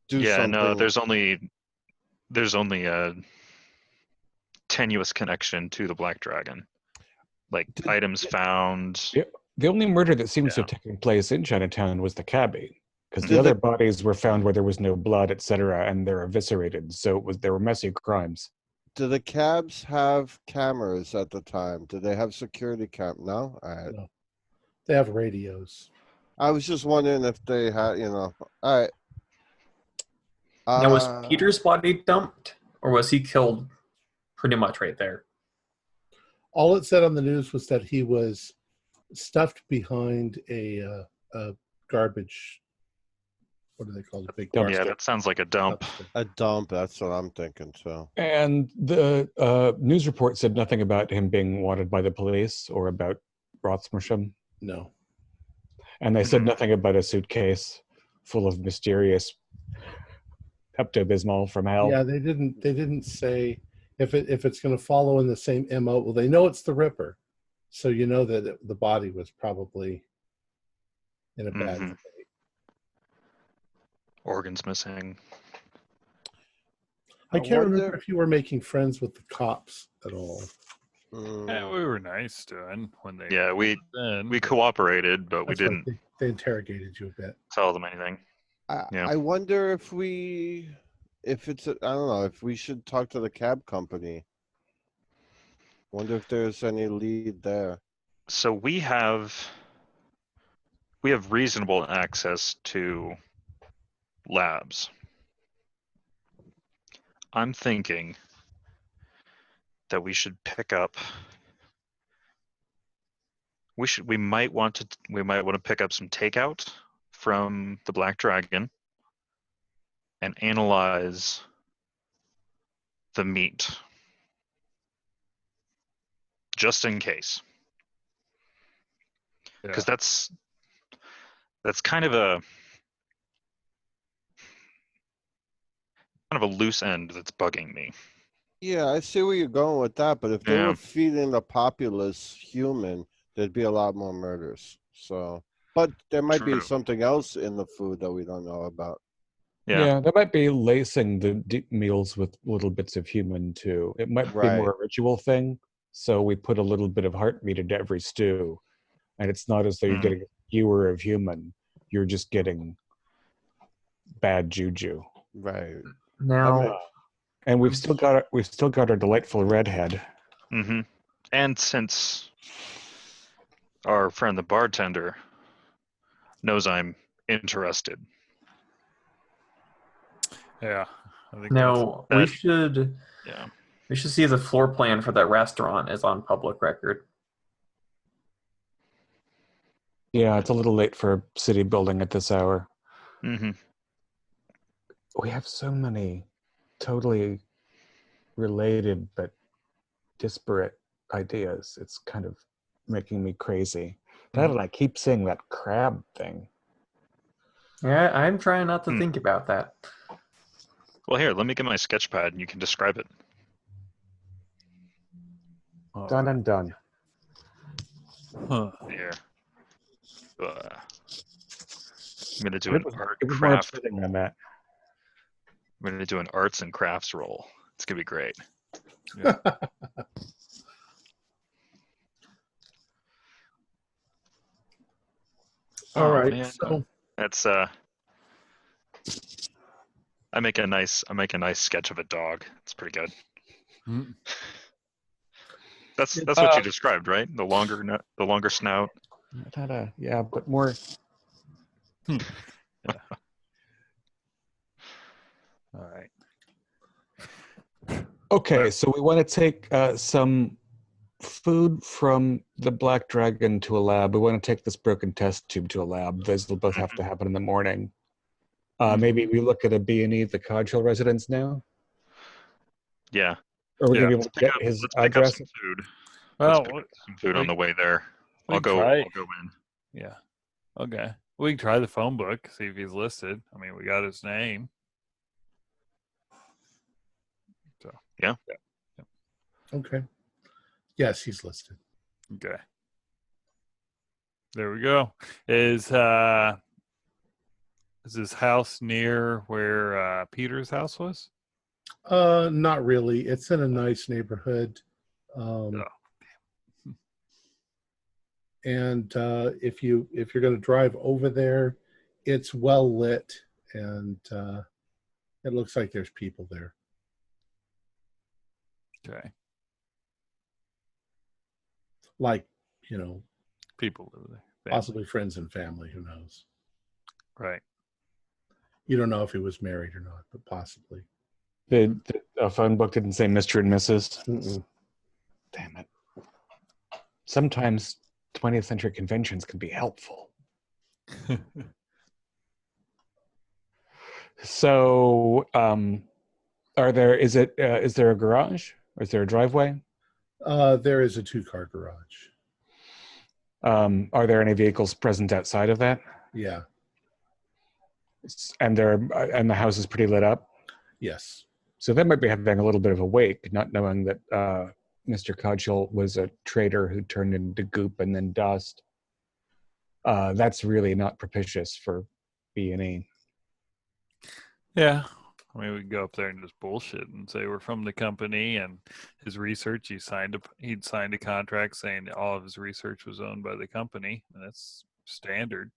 do something. No, there's only a tenuous connection to the Black Dragon. Like items found. The only murder that seems to have taken place in Chinatown was the cabbie, because the other bodies were found where there was no blood, etc., and they're eviscerated. So there were messy crimes. Do the cabs have cameras at the time? Do they have security cam? No? All right. No. They have radios. I was just wondering if they had, all right. Now, was Peter's body dumped, or was he killed pretty much right there? All it said on the news was that he was stuffed behind a garbage. What do they call it? A big Yeah, that sounds like a dump. A dump. That's what I'm thinking. So. And the news report said nothing about him being wanted by the police or about Rothmersham. No. And they said nothing about a suitcase full of mysterious Pepto-Bismol from hell. Yeah, they didn't say if it's going to follow in the same MO. Well, they know it's the Ripper, so you know that the body was probably in a bad state. Organs missing. I can't remember if you were making friends with the cops at all. Yeah, we were nice to him when they. Yeah, we cooperated, but we didn't. They interrogated you a bit. Tell them anything. I wonder if it's I don't know, if we should talk to the cab company. Wonder if there's any lead there. So we have reasonable access to labs. I'm thinking that we should pick up. We might want to pick up some takeout from the Black Dragon and analyze the meat, just in case, because that's kind of a loose end that's bugging me. Yeah, I see where you're going with that, but if they were feeding the populace human, there'd be a lot more murders. So, but there might be something else in the food that we don't know about. Yeah, they might be lacing the meals with little bits of human too. It might be more a ritual thing. So we put a little bit of heart meat into every stew, and it's not as though you're getting a skewer of human. You're just getting bad juju. Right. Now, and we've still got our delightful redhead. Mm-hmm. And since our friend the bartender knows I'm interested. Yeah. I think we should see if the floor plan for that restaurant is on public record. Yeah, it's a little late for a city building at this hour. Mm-hmm. We have so many totally related but disparate ideas. It's kind of making me crazy. That and I keep seeing that crab thing. Yeah, I'm trying not to think about that. Well, here, let me get my sketch pad and you can describe it. Done and done. Here. I'm going to do an art it was craft. More upsetting than that. I'm going to do an arts and crafts roll. It's going to be great. Yeah. All right. Man. So that's I make a nice sketch of a dog. It's pretty good. Mm. That's what you described, right? The longer snout. Yeah, but more. Yeah. All right. Okay, so we want to take some food from the Black Dragon to a lab. We want to take this broken test tube to a lab. Those will both have to happen in the morning. Maybe we look at a B&E at the Codge Hill residence now? Yeah. Or we're Yeah. going to get his Let's pick up address? some food. Well, Let's pick up some food on the way there. we I'll go try. in. Yeah. Okay. We can try the phone book, see if he's listed. I mean, we got his name. So Yeah. Okay. Yes, he's listed. Okay. There we go. Is his house near where Peter's house was? Not really. It's in a nice neighborhood. And if you're going to drive over there, it's well lit, and it looks like there's people there. Okay. Like, People live there. possibly friends and family. Who knows? Right. You don't know if he was married or not, but possibly. The phone book didn't say Mr. and Mrs. Mm-mm. Damn it. Sometimes 20th century conventions can be helpful. So, is there a garage? Or is there a driveway? There is a 2-car garage. Are there any vehicles present outside of that? Yeah. And the house is pretty lit up? Yes. So they might be having a little bit of a wake, not knowing that Mr. Codgel was a traitor who turned into goop and then dust. That's really not propitious for B&E. Yeah. I mean, we can go up there and just bullshit and say we're from the company, and his research, he'd signed a contract saying that all of his research was owned by the company, and that's standard.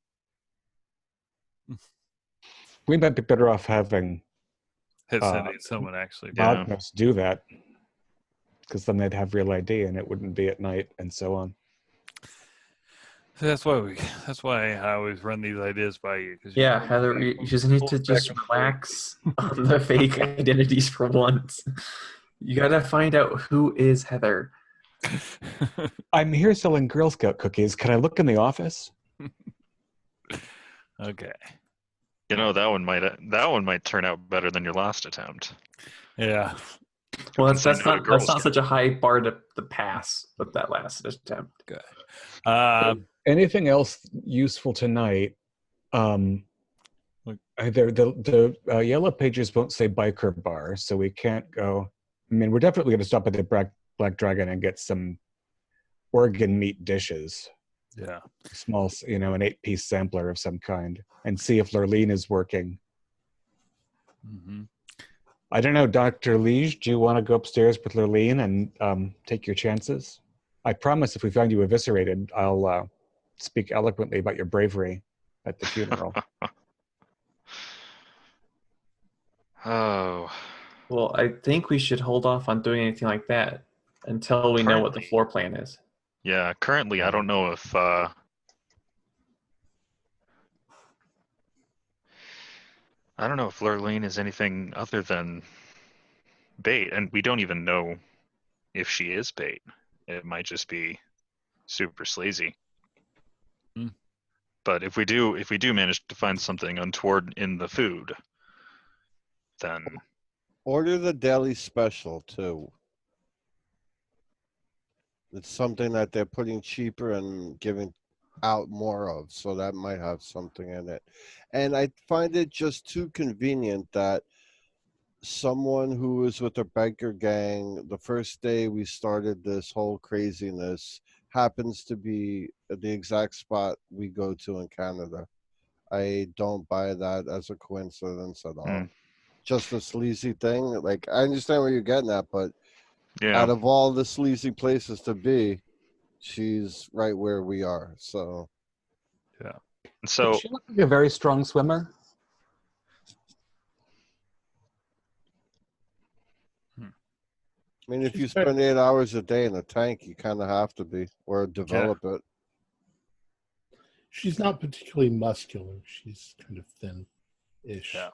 We might be better off having Sending someone actually. Yeah. Magnus do that, because then they'd have real ID and it wouldn't be at night and so on. That's why I always run these ideas by you. Yeah, Heather, you just need to just relax on the fake identities for once. You gotta find out who is Heather. I'm here selling Girl Scout cookies. Can I look in the office? Okay. That one might turn out better than your last attempt. Yeah. Well, Can that's send out a not Girl that's not Scout. such a high bar to pass with that last attempt. Okay. Anything else useful tonight? The yellow pages won't say biker bar, so we can't go. I mean, we're definitely going to stop at the Black Dragon and get some organ meat dishes. Yeah. Small, an 8-piece sampler of some kind, and see if Lurleen is working. Mm-hmm. I don't know, Dr. Liege, do you want to go upstairs with Lurleen and take your chances? I promise if we find you eviscerated, I'll speak eloquently about your bravery at the funeral. Oh. Well, I think we should hold off on doing anything like that until we know what the floor plan is. Yeah, currently I don't know if Lurleen is anything other than bait, and we don't even know if she is bait. It might just be super sleazy. But if we do manage to find something untoward in the food, then Order the daily special too. It's something that they're putting cheaper and giving out more of, so that might have something in it. And I find it just too convenient that someone who was with a biker gang the first day we started this whole craziness happens to be at the exact spot we go to in Canada. I don't buy that as a coincidence at all. Just a sleazy thing. Like, I understand where you're getting at, but out of all the sleazy places to be, she's right where we are. So So she looks like a very strong swimmer. I mean, if you spend 8 hours a day in a tank, you kind of have to be, or develop it. She's not particularly muscular. She's kind of thin-ish. Yeah.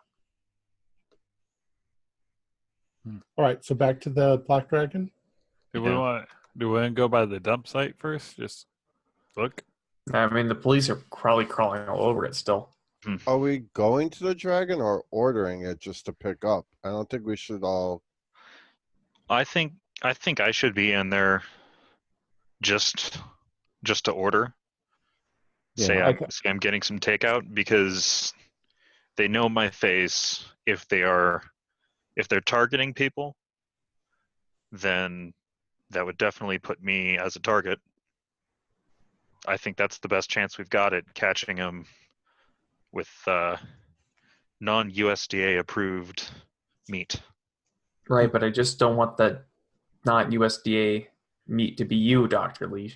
All right, so back to the Black Dragon. Do we want to go by the dump site first? Just look. I mean, the police are probably crawling all over it still. Are we going to the dragon or ordering it just to pick up? I don't think we should all. I think I should be in there just to order. Yeah, Say I'm getting some takeout because they know my face. If they're targeting people, then that would definitely put me as a target. I think that's the best chance we've got at catching them with non-USDA approved meat. Right, but I just don't want that not USDA meat to be you, Dr. Lee.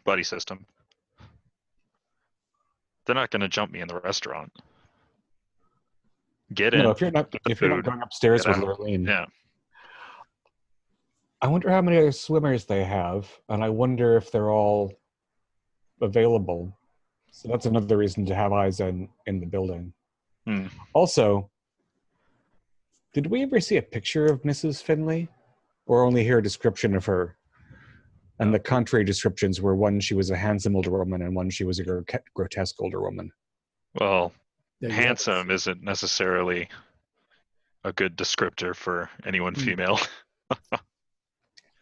Buddy system. They're not going to jump me in the restaurant. Get in. No, if you're not going upstairs with Lurleen. Yeah. I wonder how many other swimmers they have, and I wonder if they're all available. So that's another reason to have eyes in the building. Also, did we ever see a picture of Mrs. Finley, or only hear a description of her? And the contrary descriptions were one she was a handsome older woman and one she was a grotesque older woman. Well, Yeah, handsome isn't necessarily a good descriptor for anyone female.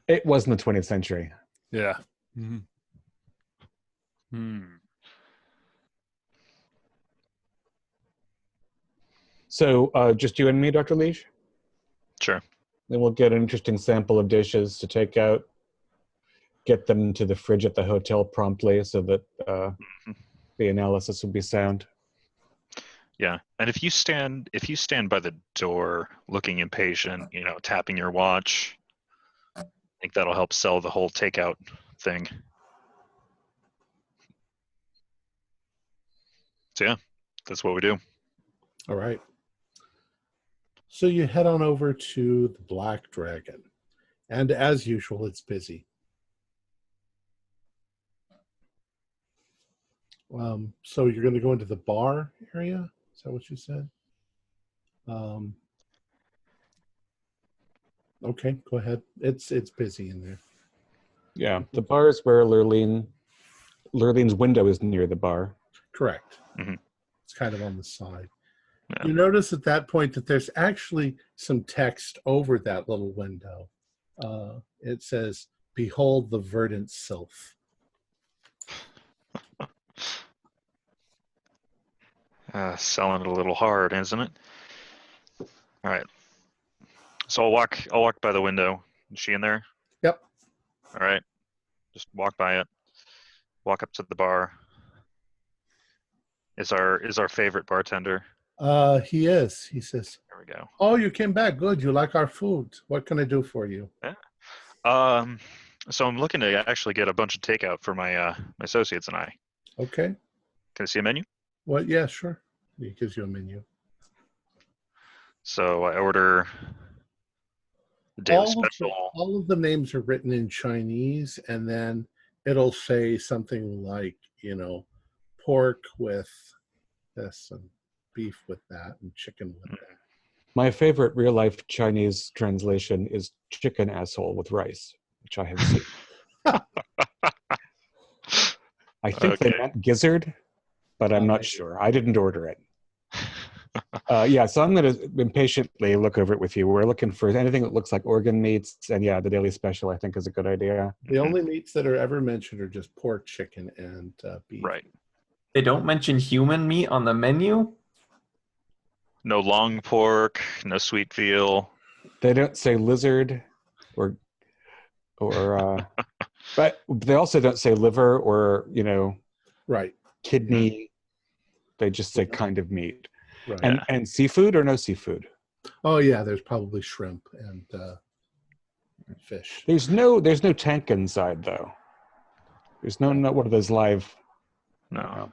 It was in the 20th century. Yeah. So just you and me, Dr. Leash? Sure. Then we'll get an interesting sample of dishes to take out, get them to the fridge at the hotel promptly so that the analysis will be sound. Yeah, and if you stand by the door looking impatient, tapping your watch, I think that'll help sell the whole takeout thing. So yeah, that's what we do. All right. So you head on over to the Black Dragon, and as usual, it's busy. So you're going to go into the bar area? Is that what you said? Okay, go ahead. It's busy in there. Yeah, the bar is where Lurleen's window is near the bar. Correct. Mm-hmm. It's kind of on the side. Yeah. You notice at that point that there's actually some text over that little window. It says, "Behold the verdant sylph." Selling it a little hard, isn't it? All right. So I'll walk by the window. Is she in there? Yep. All right. Just walk by it. Walk up to the bar. Is our favorite bartender? He is. He says, There we go. "Oh, you came back. Good. You like our food. What can I do for you?" Yeah. So I'm looking to actually get a bunch of takeout for my associates and I. Okay. Can I see a menu? What? Yeah, sure. He gives you a menu. So I order the daily special. All of the names are written in Chinese, and then it'll say something like, pork with this and beef with that and chicken with that. My favorite real-life Chinese translation is chicken asshole with rice, which I have seen. I think they meant gizzard, but I'm not sure. I didn't order it. So I'm going to impatiently look over it with you. We're looking for anything that looks like organ meats, and the daily special I think is a good idea. The only meats that are ever mentioned are just pork, chicken, and beef. Right. They don't mention human meat on the menu? No long pork, no sweet veal. They don't say lizard or but they also don't say liver or, right, kidney. They just say kind of meat. right. And seafood or no seafood? Oh yeah, there's probably shrimp and fish. There's no tank inside though. There's no one of those live. No.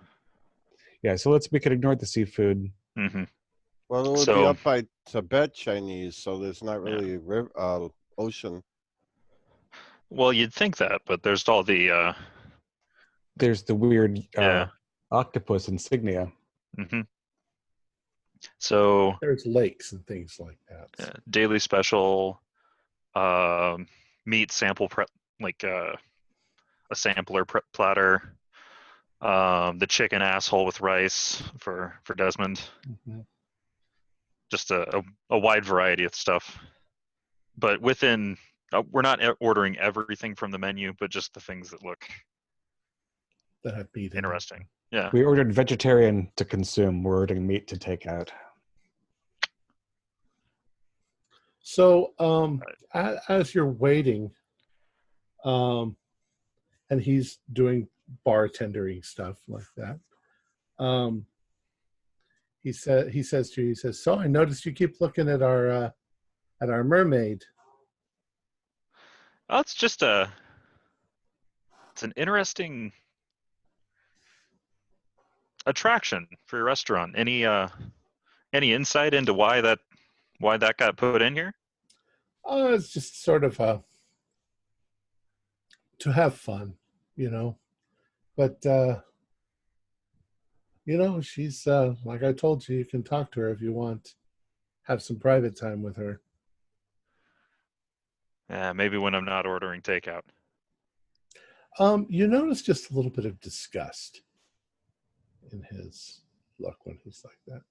Yeah, so we could ignore the seafood. Mm-hmm. Well, it would be up by Tibet Chinese, so there's not really ocean. Well, you'd think that, but there's all the There's the weird octopus insignia. Mm-hmm. So There's lakes and things like that. daily special, meat sample prep, like a sampler platter. The chicken asshole with rice for Desmond. Mhm. Just a wide variety of stuff. But within, we're not ordering everything from the menu, but just the things that look That have meat in it. interesting. Yeah. We ordered vegetarian to consume. We're ordering meat to take out. So as you're waiting, and he's doing bartendering stuff like that, he says to you, so I noticed you keep looking at our mermaid. Oh, it's just it's an interesting attraction for your restaurant. Any insight into why that got put in here? It's just sort of to have fun, But she's like I told you, you can talk to her if you want. Have some private time with her. Yeah, maybe when I'm not ordering takeout. You notice just a little bit of disgust in his look when he's like that.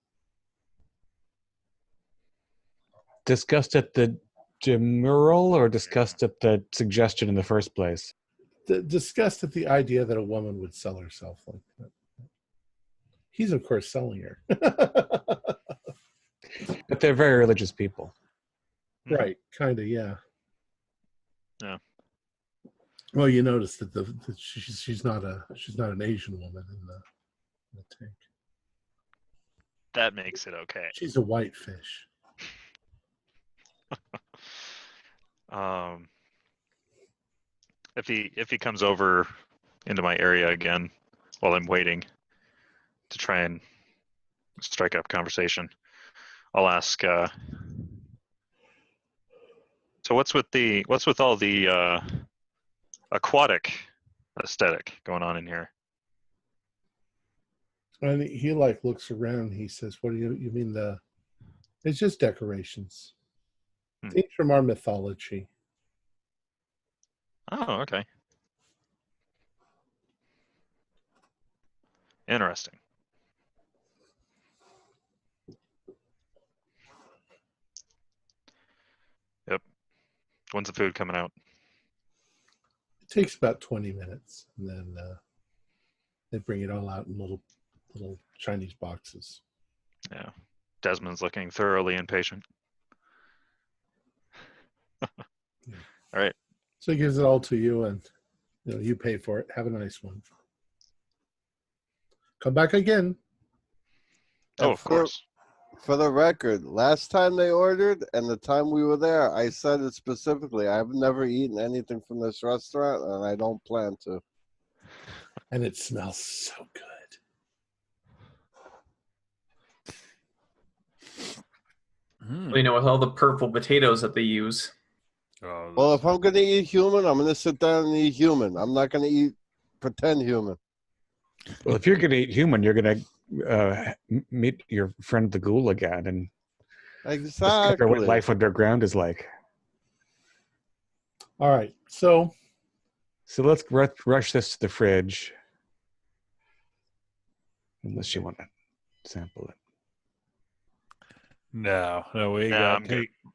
Disgust at the demurral or disgust at the suggestion in the first place? The disgust at the idea that a woman would sell herself like that. He's, of course, selling her. But they're very religious people. Right, kind of, yeah. Yeah. Well, you notice that she's not an Asian woman in the tank. That makes it okay. She's a white fish. If he comes over into my area again while I'm waiting to try and strike up conversation, I'll ask. So what's with all the aquatic aesthetic going on in here? And he looks around. He says, "What do you mean It's just decorations. Things from our mythology." Oh, okay. Interesting. Yep. When's the food coming out? It takes about 20 minutes, and then they bring it all out in little Chinese boxes. Yeah. Desmond's looking thoroughly impatient. All right. So he gives it all to you, and you pay for it. Have a nice one. Come back again. Oh, of course. For the record, last time they ordered and the time we were there, I said it specifically. I've never eaten anything from this restaurant, and I don't plan to. And it smells so good. With all the purple potatoes that they use. Oh, Well, if I'm going to eat human, I'm going to sit down and eat human. I'm not going to eat pretend human. Well, if you're going to eat human, you're going to meet your friend the ghoul again and discover what Exactly. life underground is like. All right. So let's rush this to the fridge. Unless you want to sample it. no,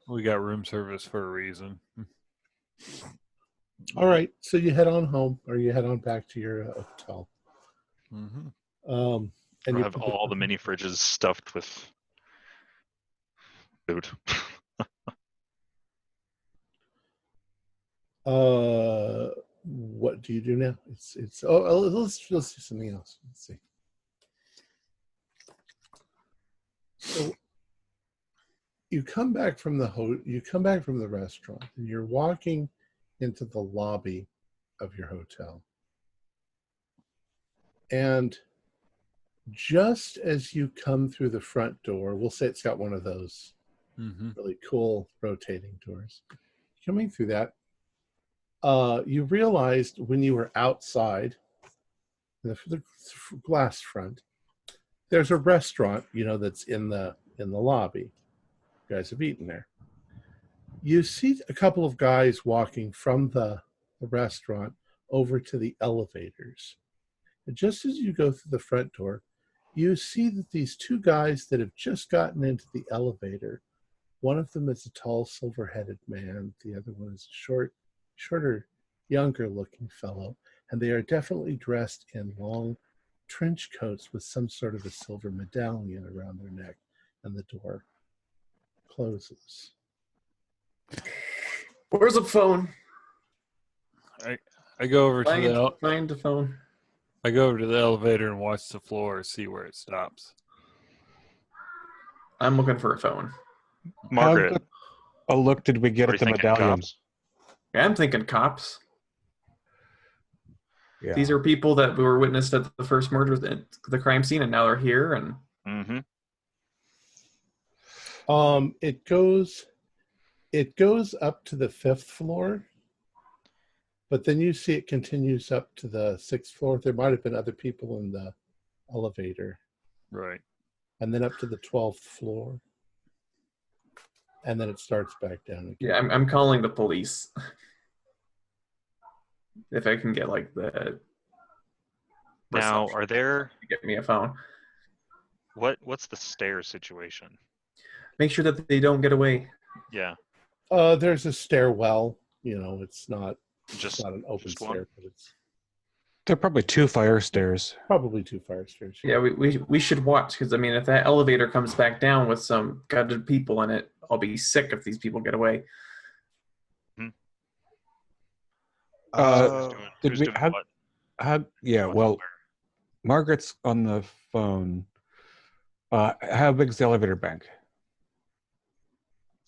we got room service for a reason. all right. So you head on home, or you head on back to your hotel. Mm-hmm. And We'll you have all the mini fridges stuffed with food. what do you do now? Let's do something else. Let's see. So you come back from the restaurant, and you're walking into the lobby of your hotel. And just as you come through the front door, we'll say it's got one of those really cool rotating doors. Coming through that, you realized when you were outside, in the glass front, there's a restaurant, that's in the in the lobby. You guys have eaten there. You see a couple of guys walking from the restaurant over to the elevators. And just as you go through the front door, you see that these two guys that have just gotten into the elevator, one of them is a tall, silver-headed man. The other one is a shorter, younger-looking fellow. And they are definitely dressed in long trench coats with some sort of a silver medallion around their neck. And the door closes. Where's the phone? I go over to the Find the phone. I go over to the elevator and watch the floor, see where it stops. I'm looking for a phone. Margaret, How good a look did we get what at are the you thinking, medallion? cops? Yeah, I'm thinking cops. Yeah. These are people that were witnessed at the first murder at the crime scene, and now they're here. And Mm-hmm. It goes up to the 5th floor, but then you see it continues up to the 6th floor. There might have been other people in the elevator, Right. and then up to the 12th floor, and then it starts back down again. yeah, I'm calling the police. If I can get like the Now, reception are there to get me a phone. what's the stairs situation? Make sure that they don't get away. Yeah, There's a stairwell. You know, it's not just an open just one? stair, but it's There are probably 2 fire stairs. probably 2 fire stairs. Yeah, we should watch, because I mean, if that elevator comes back down with some gutted people in it, I'll be sick if these people get away. Who's doing, Did who's we- doing how- what? Yeah, What's well, where? Margaret's on the phone. How big's the elevator bank?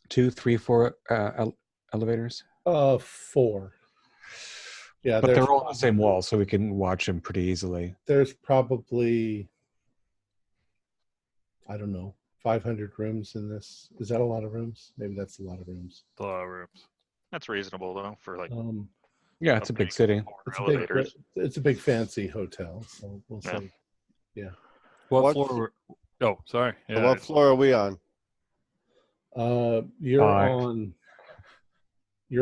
2, 3, 4 elevators? 4. Yeah, But there's they're all on the same wall, so we can watch them pretty easily. There's probably, I don't know, 500 rooms in this. Is that a lot of rooms? Maybe that's a lot of rooms. A lot of rooms. That's reasonable though for like Yeah, it's a big city. 4 elevators. It's a big fancy hotel, so we'll Yeah. say, yeah. What What- floor? Oh, sorry. So Yeah. what floor are we on? You're 5.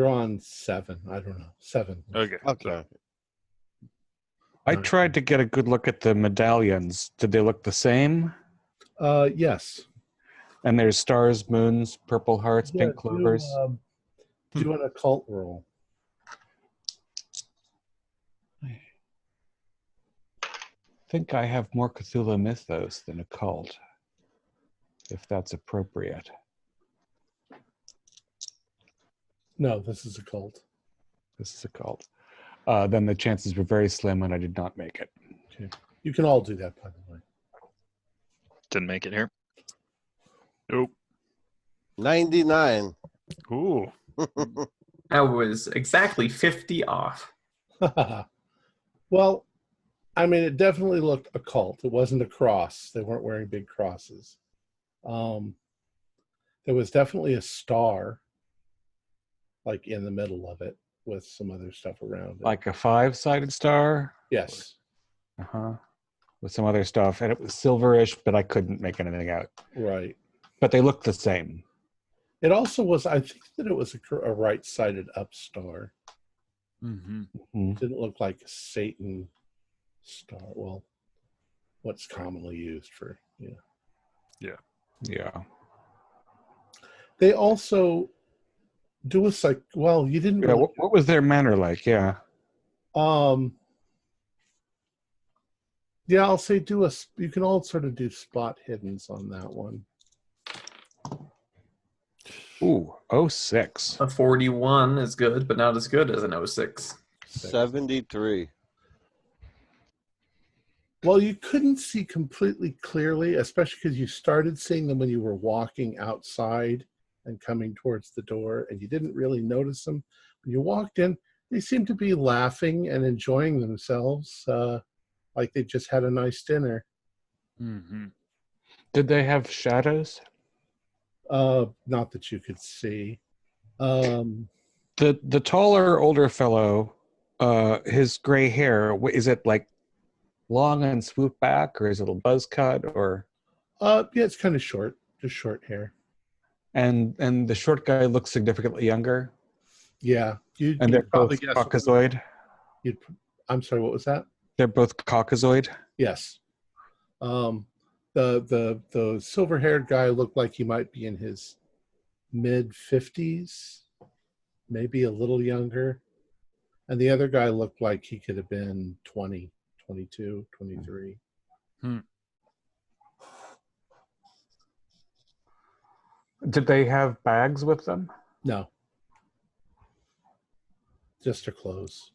on 7. I don't know, 7. Okay. Okay. I tried to get a good look at the medallions. Did they look the same? Yes. And there's stars, moons, purple hearts, Yeah, pink clovers. do an occult roll. I think I have more Cthulhu mythos than occult, if that's appropriate. No, this is occult. This is occult. Then the chances were very slim, and I did not make it. Okay. You can all do that, by the way. Didn't make it here. Nope. 99. Ooh. I was exactly 50 off. Well, I mean, it definitely looked occult. It wasn't a cross. They weren't wearing big crosses. There was definitely a star, like in the middle of it, with some other stuff around it. Like a 5-sided star? Yes, Uh-huh. With some other stuff. And it was silverish, but I couldn't make anything out. right. But they looked the same. It also was, I think that it was a right-sided up star. Mm-hmm. Mhm. It didn't look like a Satan star. Well, what's commonly used for, you know. Yeah. They also do a well, you didn't Yeah, really, what was their manner like? Yeah. yeah, I'll say you can all sort of do spot hiddens on that one. Ooh, 06. A 41 is good, but not as good as an 06. 73. Well, you couldn't see completely clearly, especially because you started seeing them when you were walking outside and coming towards the door, and you didn't really notice them. When you walked in, they seemed to be laughing and enjoying themselves, like they just had a nice dinner. Mm-hmm. Did they have shadows? Not that you could see. The taller, older fellow, his gray hair, is it like long and swoop back, or is it a buzz cut, or? Yeah, it's kind of short. Just short hair. And the short guy looks significantly younger. Yeah. And You'd they're probably both guess. Caucasoid. I'm sorry, what was that? They're both Caucasoid. Yes. The silver-haired guy looked like he might be in his mid-50s, maybe a little younger. And the other guy looked like he could have been 20, 22, 23. Did they have bags with them? No. Just their clothes.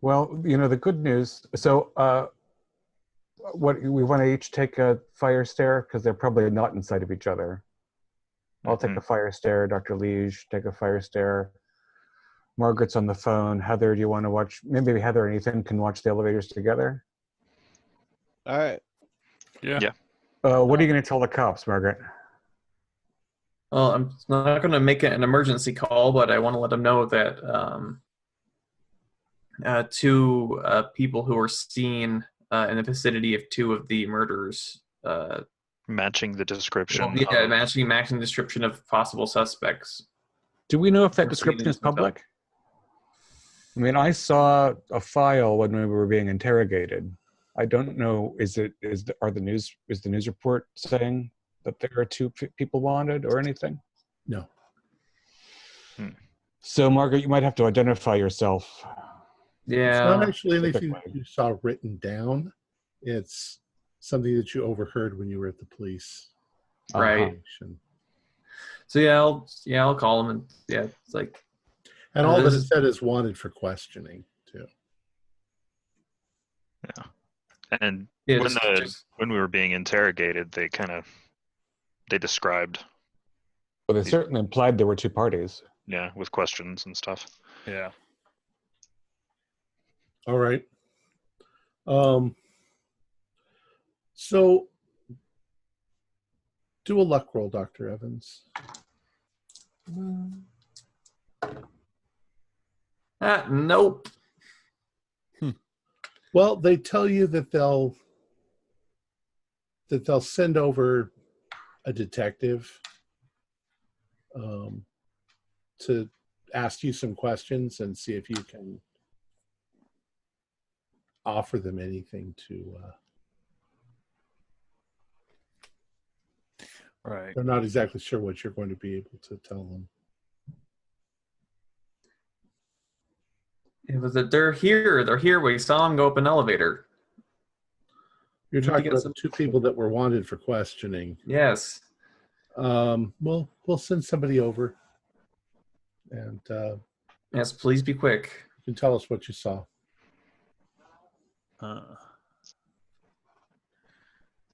Well, the good news. So, what we want to each take a fire stare because they're probably not inside of each other. I'll take a fire stare. Dr. Liege, take a fire stare. Margaret's on the phone. Heather, do you want to watch? Maybe Heather and Ethan can watch the elevators together. All right. Yeah. What are you going to tell the cops, Margaret? Well, I'm not going to make an emergency call, but I want to let them know that two people who were seen in the vicinity of two of the murders. Matching the description. Matching the description of possible suspects. Do we know if that description is public? I mean, I saw a file when we were being interrogated. I don't know. Is the news report saying that there are two people wanted or anything? No. So, Margaret, you might have to identify yourself. It's Yeah. not actually anything you saw written down. It's something that you overheard when you were at the police. Right. Station. So I'll call them and it's like. And all that it said is wanted for questioning too. Yeah. And Yeah, when we were being interrogated, they described. Well, they certainly implied there were two parties. Yeah, with questions and stuff. Yeah. All right. So do a luck roll, Dr. Evans. Nope. Well, they tell you that they'll send over a detective to ask you some questions and see if you can offer them anything to. Right. They're not exactly sure what you're going to be able to tell them. It was that they're here. They're here. We saw them go up an elevator. You're talking about the two people that were wanted for questioning. Yes. We'll send somebody over, and Yes, please be quick. you can tell us what you saw.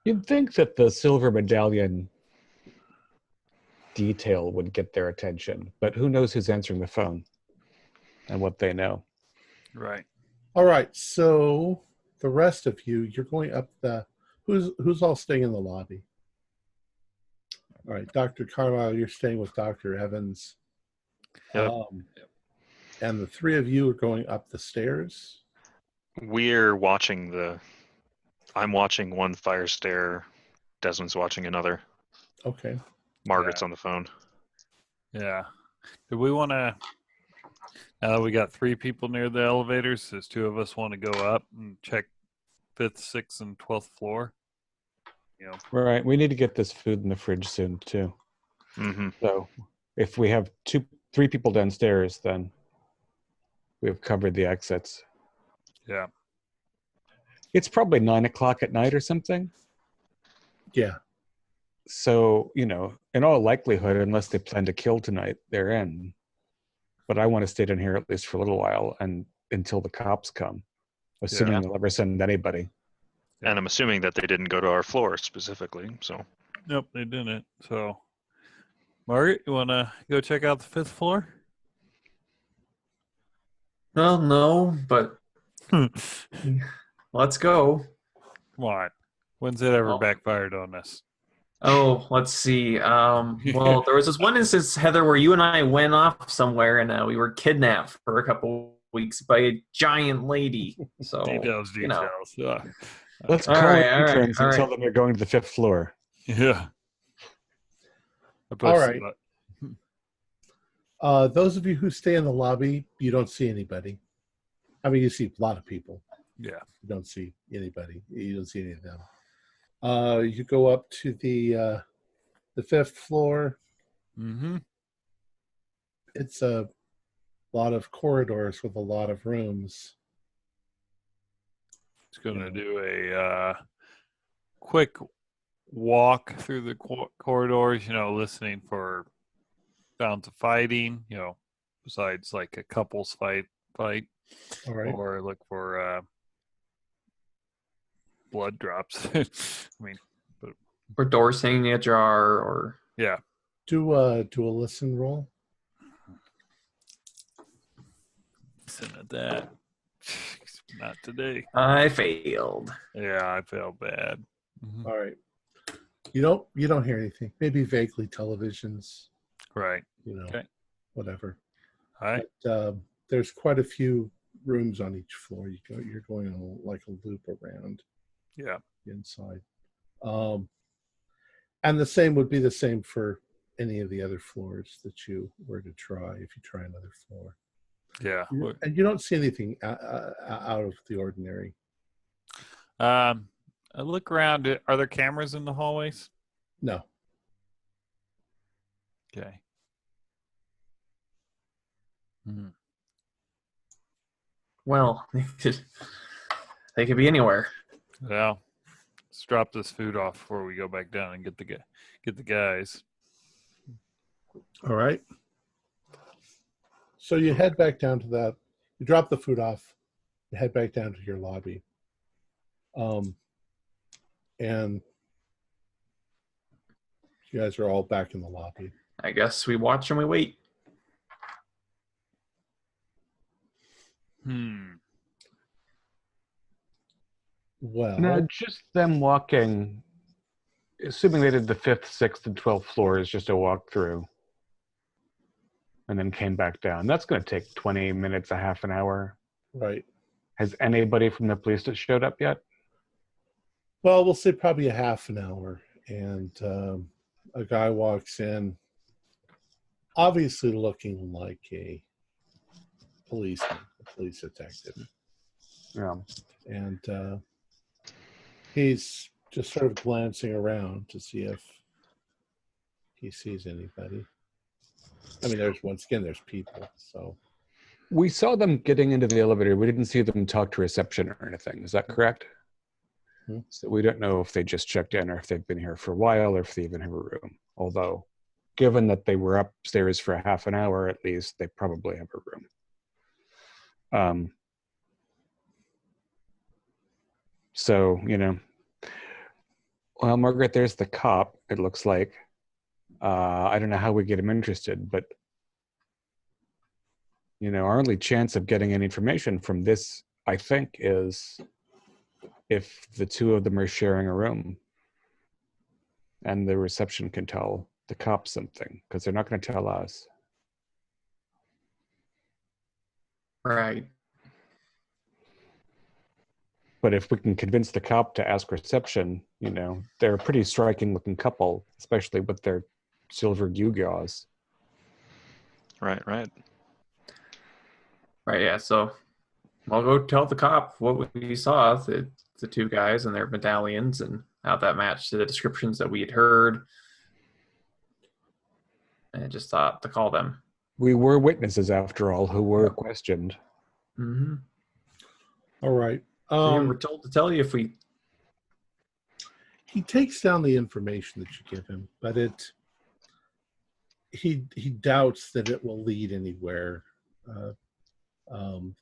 You'd think that the silver medallion detail would get their attention, but who knows who's answering the phone and what they know. Right. All right, so the rest of you, you're going up the. Who's all staying in the lobby? All right, Dr. Carlisle, you're staying with Dr. Evans. Yep. And the three of you are going up the stairs. We're watching I'm watching one fire stare. Desmond's watching another. Okay. Margaret's on the phone. Yeah. Do we want to? Now that we got three people near the elevators, does two of us want to go up and check 5th, 6th, and 12th floor? Right. We need to get this food in the fridge soon too. Mm-hmm. So if we have three people downstairs, then we've covered the exits. Yeah. It's probably 9:00 at night or something. Yeah. So, in all likelihood, unless they plan to kill tonight, they're in. But I want to stay down here at least for a little while and until the cops come, assuming they'll ever send anybody. And I'm assuming that they didn't go to our floor specifically. So. Nope, they didn't. So, Margaret, you want to go check out the 5th floor? Well, no, but let's go. Come on. When's it ever backfired on us? Oh, let's see. Well, there was this one instance, Heather, where you and I went off somewhere and we were kidnapped for a couple weeks by a giant lady. So Details. Yeah. Let's All call right, it all right, interns all and tell right. them you're going to the 5th floor. Yeah. All right. Up. Those of you who stay in the lobby, you don't see anybody. I mean, you see a lot of people. Yeah. You don't see anybody. You don't see any of them. You go up to the 5th floor. Mm-hmm. It's a lot of corridors with a lot of rooms. It's gonna do a quick walk through the corridors. Listening for sounds of fighting. Besides like a couple's fight, All right. or look for blood drops. I mean, Or doors hanging ajar, or yeah. Do a listen roll. Listen at that. Not today. I failed. Yeah, I felt bad. Mhm. All right. You don't hear anything. Maybe vaguely televisions. Right. Okay. Whatever. All right. But there's quite a few rooms on each floor. You're going on like a loop around. Yeah. Inside. And the same would be the same for any of the other floors that you were to try if you try another floor. Yeah. And you don't see anything out of the ordinary. I look around. Are there cameras in the hallways? No. Okay. Hmm. Well, they could be anywhere. Well, let's drop this food off before we go back down and get the guys. All right. So you head back down to that. You drop the food off. You head back down to your lobby. And you guys are all back in the lobby. I guess we watch and we wait. Well, Now, just them walking, assuming they did the 5th, 6th, and 12th floor is just a walkthrough, and then came back down. That's going to take 20 minutes, a half an hour. right. Has anybody from the police that showed up yet? Well, we'll say probably a half an hour. And a guy walks in, obviously looking like a policeman, a police detective. Yeah. And he's just sort of glancing around to see if he sees anybody. I mean, there's people, so. We saw them getting into the elevator. We didn't see them talk to reception or anything. Is that correct? Hmm. So we don't know if they just checked in or if they've been here for a while or if they even have a room. Although, given that they were upstairs for a half an hour at least, they probably have a room. So, well, Margaret, there's the cop, it looks like. I don't know how we get him interested, but our only chance of getting any information from this, I think, is if the two of them are sharing a room and the reception can tell the cops something, because they're not going to tell us. Right. But if we can convince the cop to ask reception, they're a pretty striking looking couple, especially with their silver gewgaws. Right. Right, yeah. So I'll go tell the cop what we saw, the two guys and their medallions, and how that matched to the descriptions that we had heard. And I just thought to call them. We were witnesses, after all, who were questioned. Mm-hmm. All right. So yeah, we're told to tell you if we... He takes down the information that you give him, but he doubts that it will lead anywhere. I'm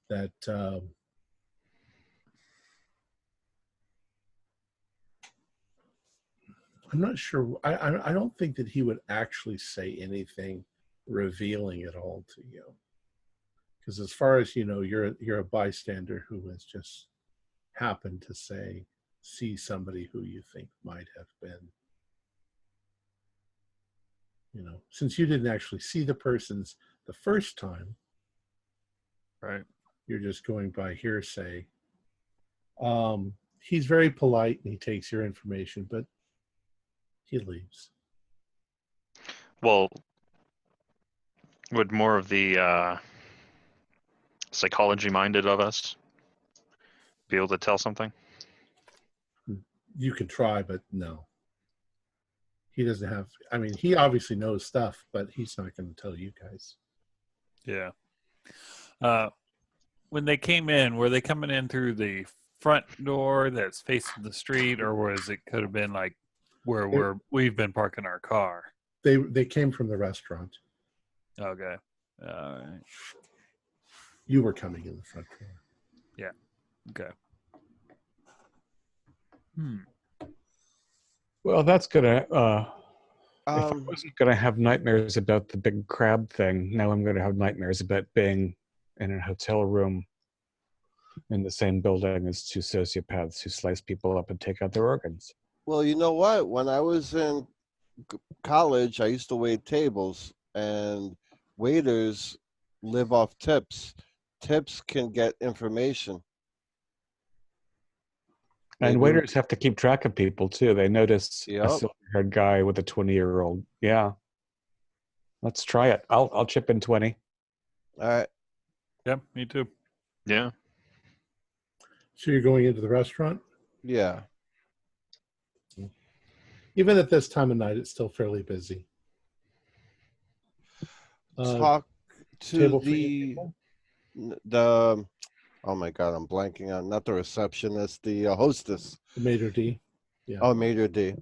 not sure. I don't think that he would actually say anything revealing it all to you, because as far as you're a bystander who has just happened to see somebody who you think might have been, since you didn't actually see the persons the first time. Right. You're just going by hearsay. He's very polite and he takes your information, but he leaves. Well, would more of the psychology-minded of us be able to tell something? You can try, but no. He doesn't have, I mean, he obviously knows stuff, but he's not going to tell you guys. Yeah. When they came in, were they coming in through the front door that's facing the street, or was it could have been like where we've been parking our car? They came from the restaurant. Okay. All right. You were coming in the front door. Yeah. Okay. Well, that's gonna. If I Um, wasn't gonna have nightmares about the big crab thing, now I'm gonna have nightmares about being in a hotel room in the same building as two sociopaths who slice people up and take out their organs. well, you know what? When I was in college, I used to wait tables, and waiters live off tips. Tips can get information. And Maybe- waiters have to keep track of people too. They notice a Yep. silver-haired guy with a 20-year-old. Yeah, let's try it. I'll chip in 20. All right. Yeah, me too. Yeah. So you're going into the restaurant? Yeah. Even at this time of night, it's still fairly busy. Talk to table for the people? the. Oh my God, I'm blanking on not the receptionist, the hostess. The maitre d'. Yeah. Oh, Major D.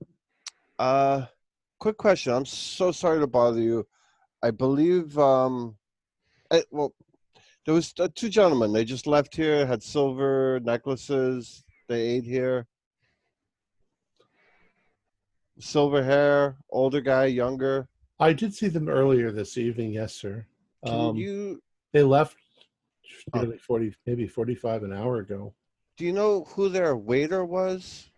Quick question. I'm so sorry to bother you. I believe well, there was two gentlemen. They just left here, had silver necklaces. They ate here. Silver hair, older guy, younger. I did see them earlier this evening. Yes, sir. Can you They left Oh. nearly 40, maybe 45 an hour ago. do you know who their waiter was?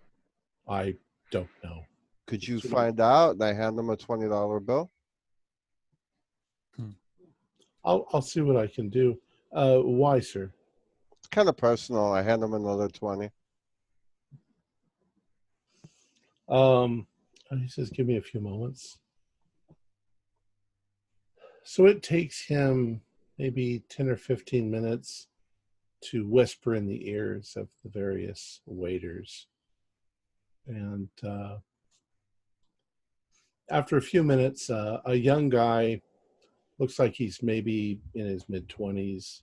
I don't know. Could you find out? And I hand them a $20 bill. I'll see what I can do. Why, sir? It's kind of personal. I hand them another 20. He says, give me a few moments. So it takes him maybe 10 or 15 minutes to whisper in the ears of the various waiters. And after a few minutes, a young guy, looks like he's maybe in his mid-20s.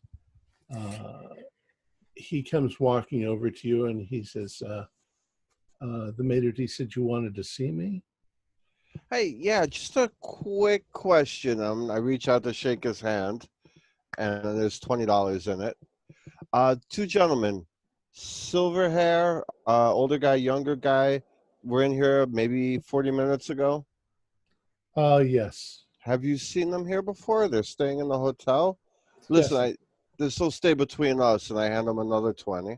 He comes walking over to you and he says, the maitre d' said you wanted to see me? Hey, yeah, just a quick question. I reach out to shake his hand, and there's $20 in it. Two gentlemen, silver hair, older guy, younger guy, were in here maybe 40 minutes ago. Yes. Have you seen them here before? They're staying in the hotel. Listen, Yes. this will stay between us, and I hand them another 20.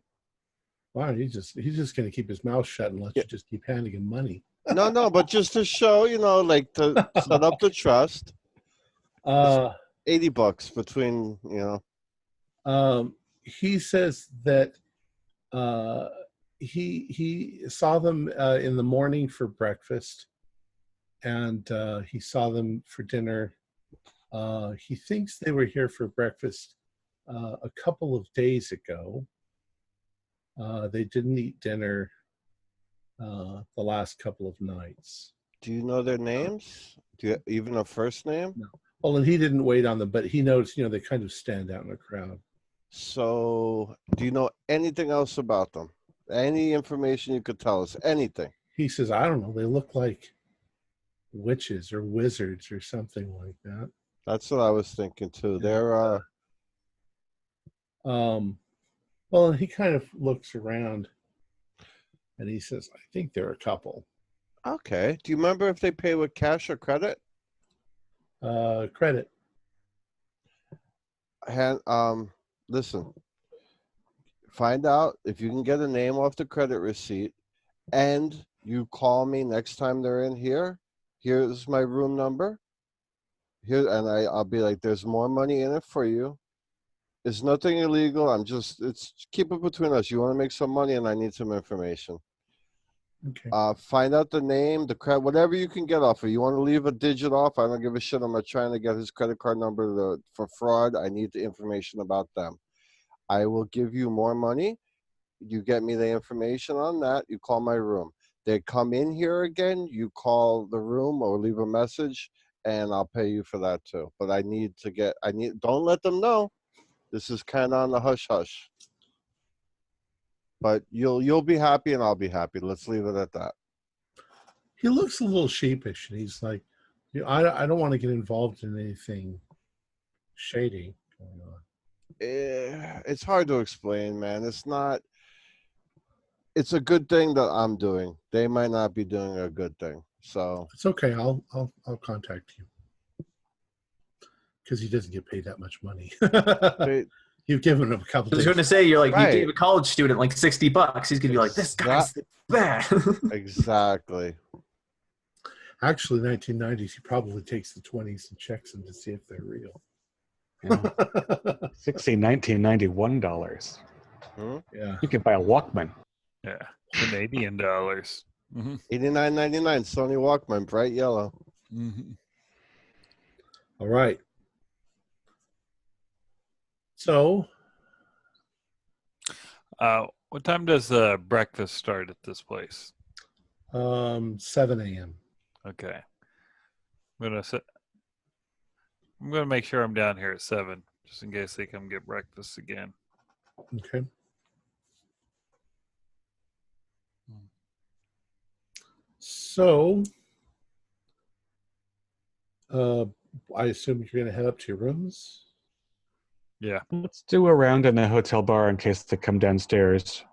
Wow, he's just going to keep his mouth shut and let you just keep handing him money. No, but just to show, like to set up the trust. $80 between, He says that he saw them in the morning for breakfast, and he saw them for dinner. He thinks they were here for breakfast a couple of days ago. They didn't eat dinner the last couple of nights. Do you know their names? Do you even a first name? No. Well, and he didn't wait on them, but he knows, they kind of stand out in a crowd. So, do you know anything else about them? Any information you could tell us? Anything? He says, I don't know. They look like witches or wizards or something like that. That's what I was thinking too. They're well, and he kind of looks around and he says, I think they're a couple. okay. Do you remember if they pay with cash or credit? Credit. Listen. Find out if you can get a name off the credit receipt, and you call me next time they're in here. Here's my room number. Here, and I'll be like, there's more money in it for you. It's nothing illegal. It's keep it between us. You want to make some money, and I need some information. Okay. Find out the name, the credit, whatever you can get off of. You want to leave a digit off? I don't give a shit. I'm not trying to get his credit card number for fraud. I need the information about them. I will give you more money. You get me the information on that. You call my room. They come in here again. You call the room or leave a message, and I'll pay you for that too. But don't let them know. This is kind of on the hush hush. But you'll be happy and I'll be happy. Let's leave it at that. He looks a little sheepish, and he's like, I don't want to get involved in anything shady going on. It's hard to explain, man. It's a good thing that I'm doing. They might not be doing a good thing. So It's okay. I'll contact you because he doesn't get paid that much money. You've given him a couple. I was going to say, you gave a college student like $60. He's going to be like, this guy's bad. Exactly. Actually, 1990s, he probably takes the 20s and checks them to see if they're real. Yeah. $1991. Yeah. You could buy a Walkman. Yeah, Canadian dollars. Mm-hmm. $89.99 Sony Walkman, bright yellow. Mm-hmm. All right. So, what time does breakfast start at this place? 7 a.m. Okay, I'm gonna make sure I'm down here at 7, just in case they come get breakfast again. Okay. So, I assume you're going to head up to your rooms. Yeah. Let's do a round in the hotel bar in case they come downstairs.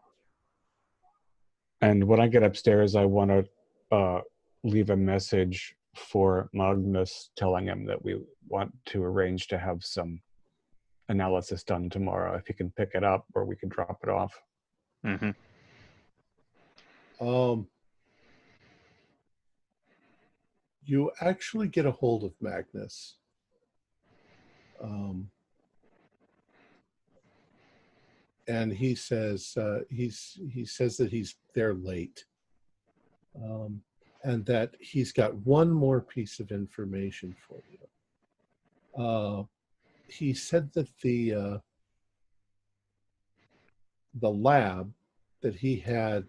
And when I get upstairs, I want to leave a message for Magnus telling him that we want to arrange to have some analysis done tomorrow. If he can pick it up, or we can drop it off. Mm-hmm. You actually get a hold of Magnus. And he says he says that he's there late, and that he's got one more piece of information for you. He said that the lab that he had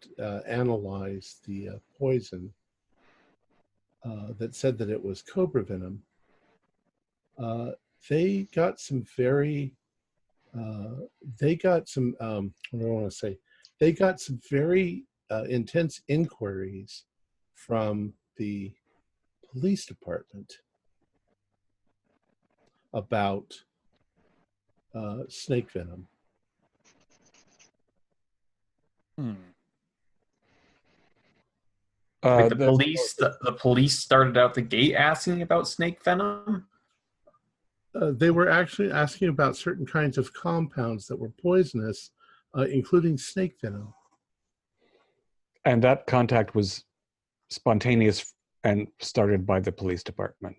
analyzed the poison that said that it was cobra venom. They got some very intense inquiries from the police department about snake venom. Like the police started out the gate asking about snake venom? They were actually asking about certain kinds of compounds that were poisonous, including snake venom. And that contact was spontaneous and started by the police department.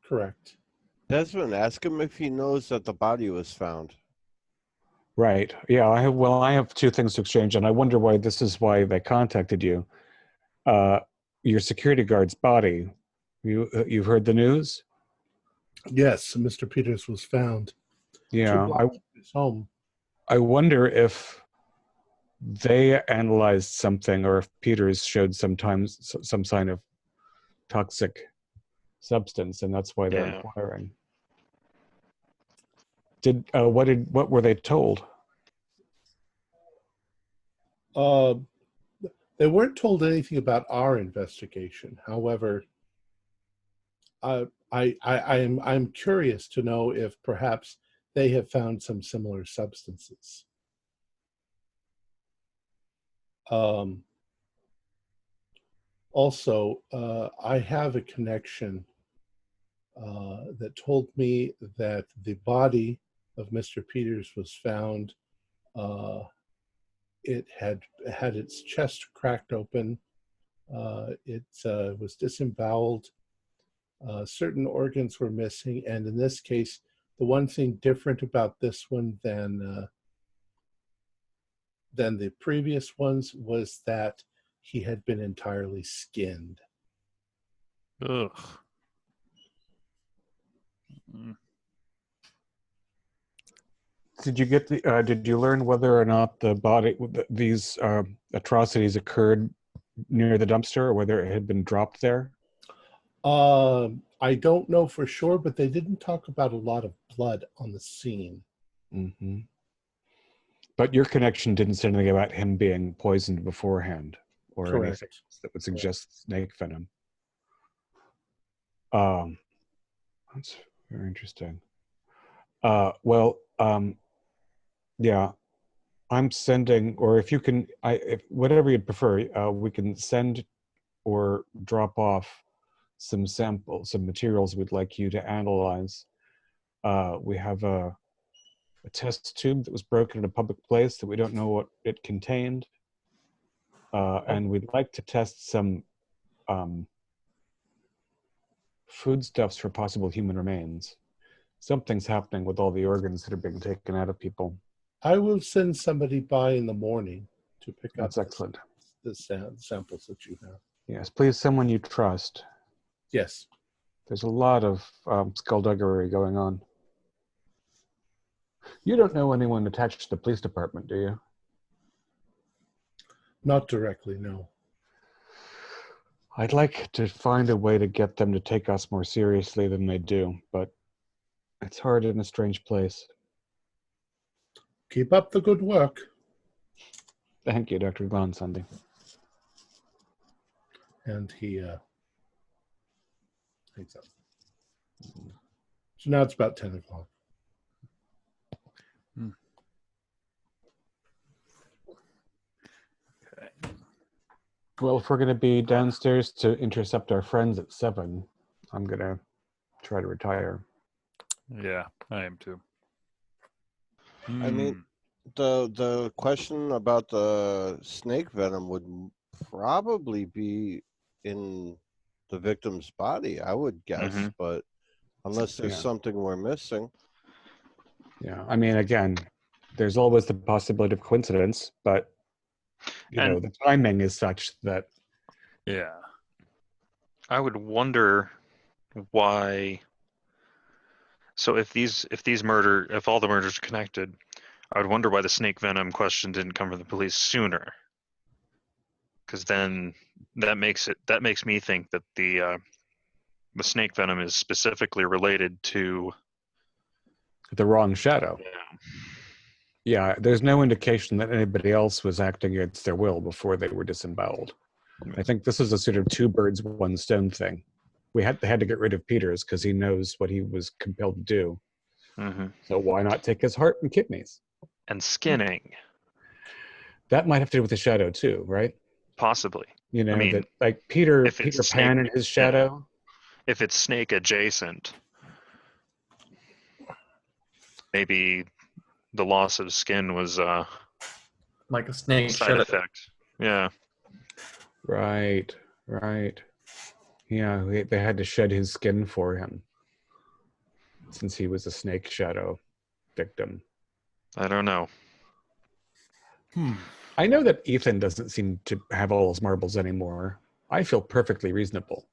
Correct. Desmond, ask him if he knows that the body was found. Right. Yeah. I have two things to exchange, and I wonder why this is why they contacted you. Your security guard's body. You've heard the news? Yes, Mr. Peters was found. Yeah. His home. I wonder if they analyzed something, or if Peters showed some sign of toxic substance, and that's why they're inquiring. What were they told? They weren't told anything about our investigation. However, I'm curious to know if perhaps they have found some similar substances. Also, I have a connection that told me that the body of Mr. Peters was found. It had its chest cracked open. It was disemboweled. Certain organs were missing, and in this case, The one thing different about this one than the previous ones was that he had been entirely skinned. Ugh. Mm. Did you get the? Did you learn whether or not these atrocities occurred near the dumpster, or whether it had been dropped there? I don't know for sure, but they didn't talk about a lot of blood on the scene. Mm-hmm. But your connection didn't say anything about him being poisoned beforehand, or Correct. anything that would suggest snake venom. That's very interesting. Yeah, I'm sending, or if you can, if whatever you'd prefer, we can send or drop off some samples, some materials we'd like you to analyze. We have a test tube that was broken in a public place that we don't know what it contained. And we'd like to test some foodstuffs for possible human remains. Something's happening with all the organs that are being taken out of people. I will send somebody by in the morning to pick up That's excellent. the samples that you have. Yes, please, someone you trust. Yes. There's a lot of skullduggery going on. You don't know anyone attached to the police department, do you? Not directly, no. I'd like to find a way to get them to take us more seriously than they do, but it's hard in a strange place. Keep up the good work. Thank you, Dr. Glansundy. And he hangs up. So now it's about 10 o'clock. Well, if we're going to be downstairs to intercept our friends at 7, I'm going to try to retire. Yeah, I am too. I mean, the question about the snake venom would probably be in the victim's body, I would guess, but unless there's something we're missing. Yeah, I mean, again, there's always the possibility of coincidence, but you know, the timing is such that. Yeah. I would wonder why. So if all the murders are connected, I would wonder why the snake venom question didn't come from the police sooner. Because then that makes me think that the snake venom is specifically related to The wrong shadow. Yeah, there's no indication that anybody else was acting against their will before they were disemboweled. I think this is a sort of 2 birds, 1 stone thing. They had to get rid of Peters because he knows what he was compelled to do. So why not take his heart and kidneys? And skinning. That might have to do with the shadow too, right? Possibly. You know, I mean, that like Peter Pan snake, and his shadow. Yeah. If it's snake adjacent, maybe the loss of skin was like a snake side effect. Yeah. Right. Yeah, they had to shed his skin for him since he was a snake shadow victim. I don't know. I know that Ethan doesn't seem to have all his marbles anymore. I feel perfectly reasonable.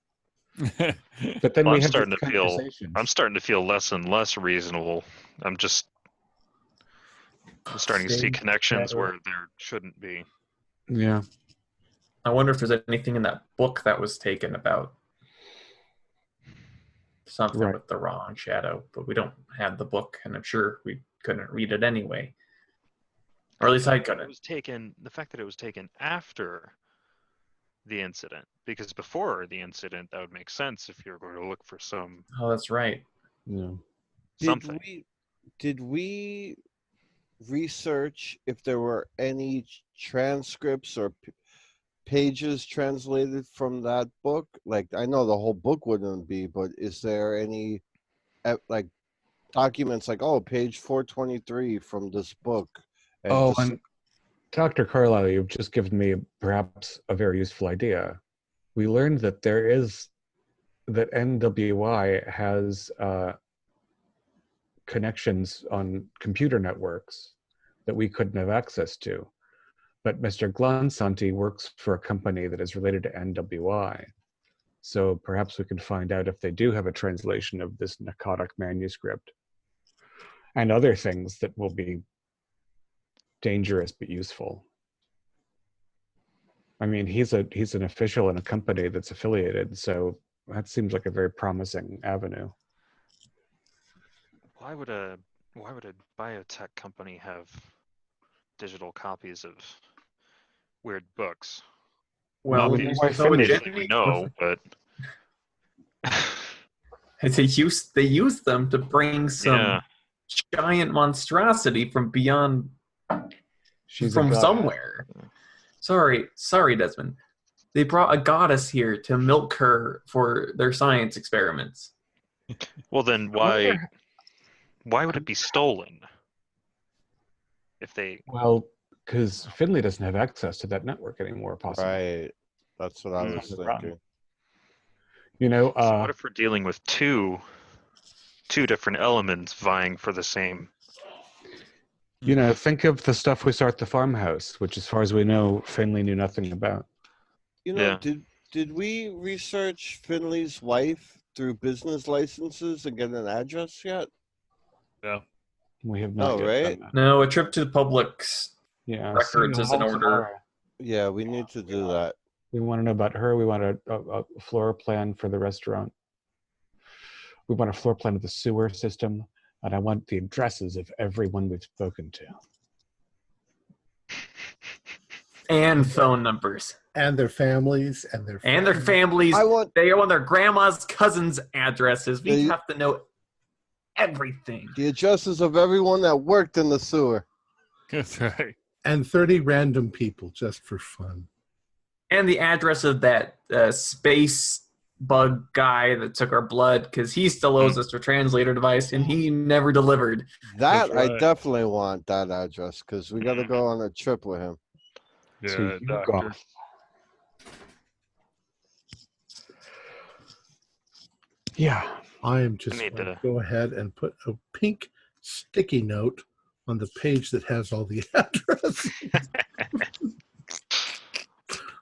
But then we have these conversations. I'm starting to feel less and less reasonable. I'm starting to see connections where there shouldn't be. Yeah. I wonder if there's anything in that book that was taken about something with the wrong shadow, but we don't have the book, and I'm sure we couldn't read it anyway. Or at least I couldn't. The fact that it was taken after the incident, because before the incident, that would make sense if you're going to look for some. Oh, that's right. Yeah. Something. Did we research if there were any transcripts or pages translated from that book? Like, I know the whole book wouldn't be, but is there any like documents like, oh, page 423 from this book? And Dr. Carlisle, you've just given me perhaps a very useful idea. We learned that NWI has connections on computer networks that we couldn't have access to. But Mr. Glansanti works for a company that is related to NWI. So perhaps we can find out if they do have a translation of this narcotic manuscript and other things that will be dangerous but useful. I mean, he's an official in a company that's affiliated, so that seems like a very promising avenue. Why would a biotech company have digital copies of weird books? Well, Well, they why so Finley- We know, but they use them to bring some yeah. giant monstrosity from beyond, She's a from goddess. somewhere. Sorry, Desmond. They brought a goddess here to milk her for their science experiments. Well, then why would it be stolen? If they Well, because Finley doesn't have access to that network anymore, possibly. Right. That's what I Mm. was Right. thinking. You know, so what if we're dealing with two different elements vying for the same? think of the stuff we saw at the farmhouse, which, as far as we know, Finley knew nothing about. You know, Yeah. did we research Finley's wife through business licenses and get an address yet? Yeah. We have not Oh, yet right. done that. No, a trip to the public's Yeah, records City is in Hall order. tomorrow. Yeah, we need to do that. We want to know about her. We want a floor plan for the restaurant. We want a floor plan of the sewer system. And I want the addresses of everyone we've spoken to. And phone numbers. And their families and their Families. I want They want their grandma's cousins' addresses. We They- have to know everything. the addresses of everyone that worked in the sewer. That's right. and 30 random people just for fun. And the address of that space bug guy that took our blood, because he still owes us a translator device, and he never delivered. That That's I right. definitely want that address because we got to go on a trip with him. Yeah, To doctor. Hugo. Yeah. I am just need going to to- go ahead and put a pink sticky note on the page that has all the addresses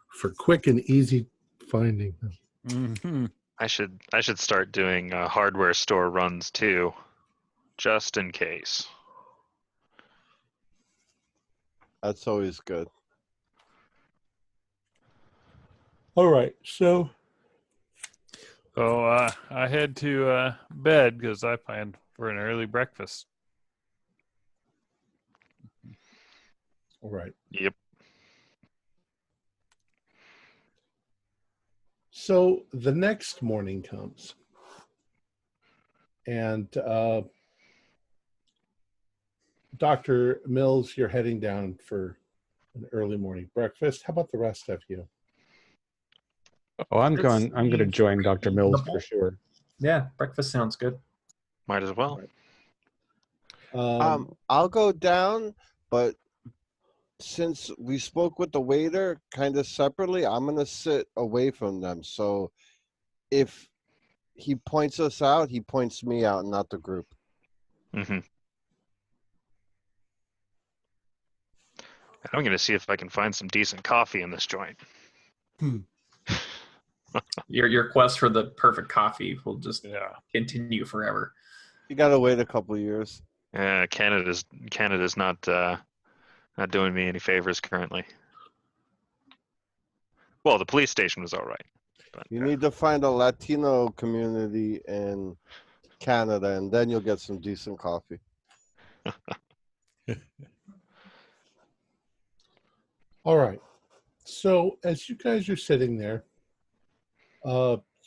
for quick and easy finding them. Mm-hmm. I should start doing hardware store runs too, just in case. That's always good. All right, so So I head to bed because I planned for an early breakfast. all right. Yep. So the next morning comes, and Dr. Mills, you're heading down for an early morning breakfast. How about the rest of you? Oh, I'm Let's going to leave join Dr. Mills for reasonable. sure. Yeah, breakfast sounds good. Might as well. I'll go down, but since we spoke with the waiter kind of separately, I'm gonna sit away from them. So if he points us out, he points me out, not the group. Mm-hmm. I'm going to see if I can find some decent coffee in this joint. Your quest for the perfect coffee will just Yeah. continue forever. You gotta wait a couple years. Canada's not doing me any favors currently. Well, the police station was all right. But, You need to find a Latino community in Canada, and then you'll get some decent coffee. All right. So as you guys are sitting there,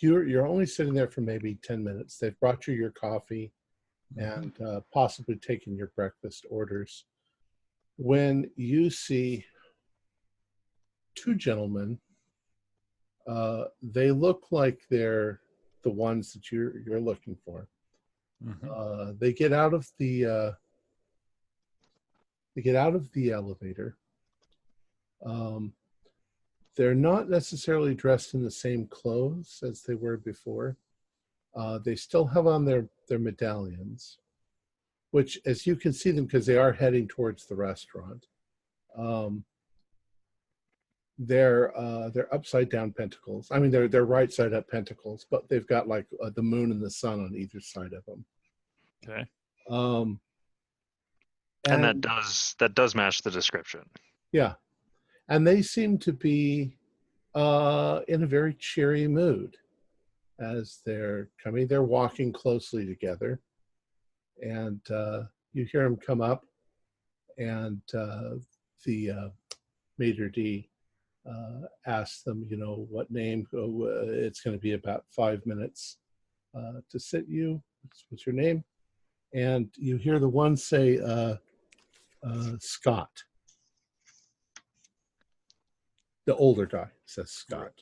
you're only sitting there for maybe 10 minutes. They've brought you your coffee and possibly taken your breakfast orders. When you see two gentlemen, they look like they're the ones that you're looking for. Mhm. They get out of the elevator. They're not necessarily dressed in the same clothes as they were before. They still have on their medallions. which, as you can see them, because they are heading towards the restaurant, they're upside down pentacles. I mean, they're right side up pentacles, but they've got like the moon and the sun on either side of them. Okay. And that does match the description. Yeah, and they seem to be in a very cheery mood as they're coming. They're walking closely together, and you hear them come up, and the maitre d' asks them, what name. It's going to be about 5 minutes to sit you. What's your name? And you hear the one say, Scott. The older guy says Scott.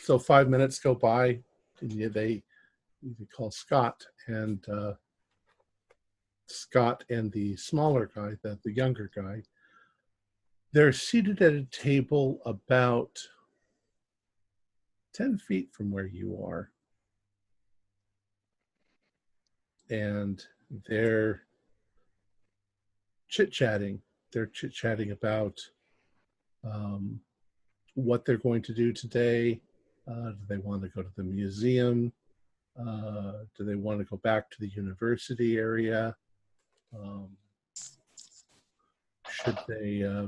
So 5 minutes go by, and they call Scott, and Scott and the smaller guy, the younger guy, they're seated at a table about 10 feet from where you are. And they're chit-chatting. They're chit-chatting about what they're going to do today. Do they want to go to the museum? Do they want to go back to the university area?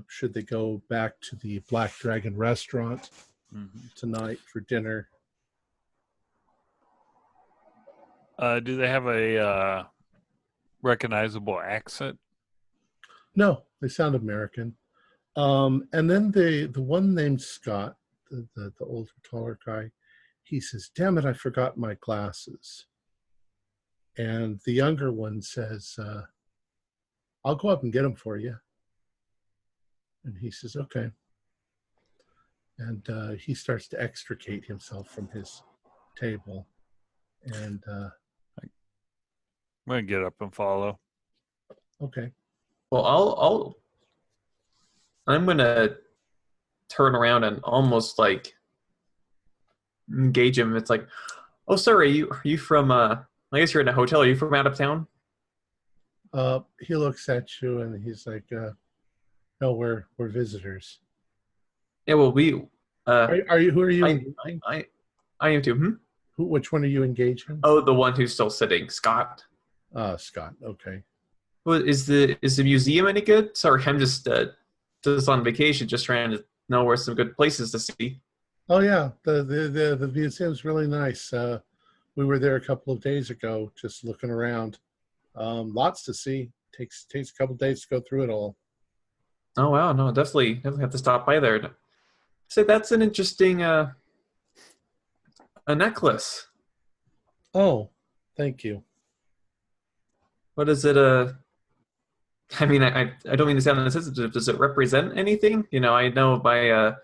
Should they go back to the Black Dragon restaurant tonight for dinner? Do they have a recognizable accent? No, they sound American. And then the one named Scott, the older, taller guy, he says, "Damn it, I forgot my glasses." And the younger one says, "I'll go up and get them for you." And he says, "Okay." And he starts to extricate himself from his table. And I'm gonna get up and follow. okay. Well, I'm gonna turn around and almost like engage him. It's like, "Oh, sir, are you from? I guess you're in a hotel. Are you from out of town?" He looks at you and he's like, "No, we're visitors." Yeah, well, we. Are you? Who are you? I am too. Which one are you engaging? Oh, the one who's still sitting, Scott. Scott. Okay. Well, is the museum any good? Sorry, I'm just on vacation, just trying to know where some good places to see. Oh yeah, the museum's really nice. We were there a couple of days ago, just looking around. Lots to see. Takes a couple of days to go through it all. Oh wow, no, definitely have to stop by there. So that's an interesting a necklace. Oh, thank you. What is it? I mean, I don't mean to sound insensitive. Does it represent anything? I know I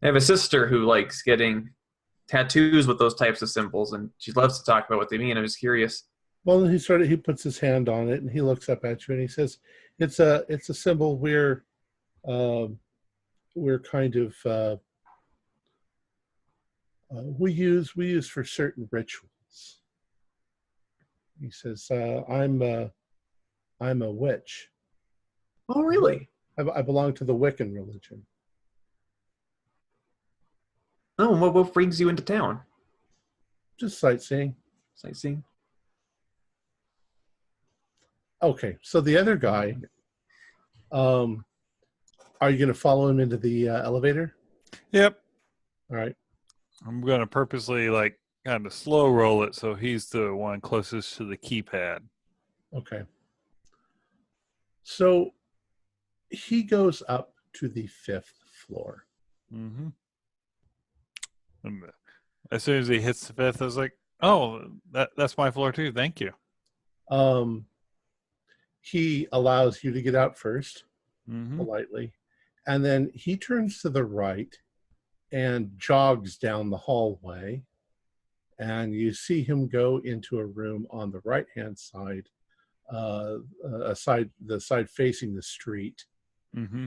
have a sister who likes getting tattoos with those types of symbols, and she loves to talk about what they mean. I'm just curious. Well, he puts his hand on it and he looks up at you and he says, "It's a symbol we're kind of we use for certain rituals." He says, I'm a witch. Oh, really? I belong to the Wiccan religion." Oh, what brings you into town? Just sightseeing. Sightseeing. Okay, so the other guy, are you going to follow him into the elevator? Yep. All right. I'm gonna purposely kind of slow roll it so he's the one closest to the keypad. Okay. So he goes up to the 5th floor. Mm-hmm. And as soon as he hits the 5th, I was like, "Oh, that's my floor too. Thank you." He allows you to get out first, Mm-hmm. politely, and then he turns to the right and jogs down the hallway, and you see him go into a room on the right-hand side, the side facing the street. Mm-hmm.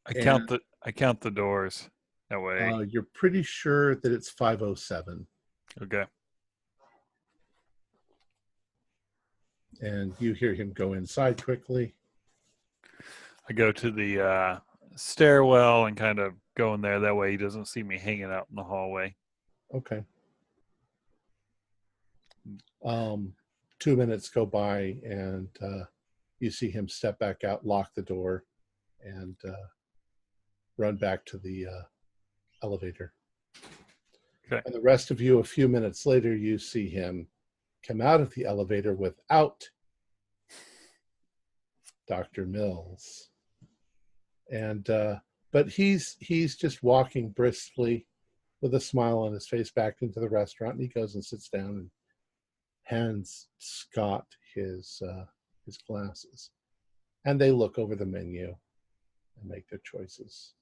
I count the doors that way. You're pretty sure that it's 507. Okay. And you hear him go inside quickly. I go to the stairwell and kind of go in there. That way he doesn't see me hanging out in the hallway. Okay. 2 minutes go by, and you see him step back out, lock the door, and run back to the elevator. Okay. And the rest of you, a few minutes later, you see him come out of the elevator without Dr. Mills. And but he's just walking briskly with a smile on his face back into the restaurant, and he goes and sits down and hands Scott his glasses. And they look over the menu and make their choices.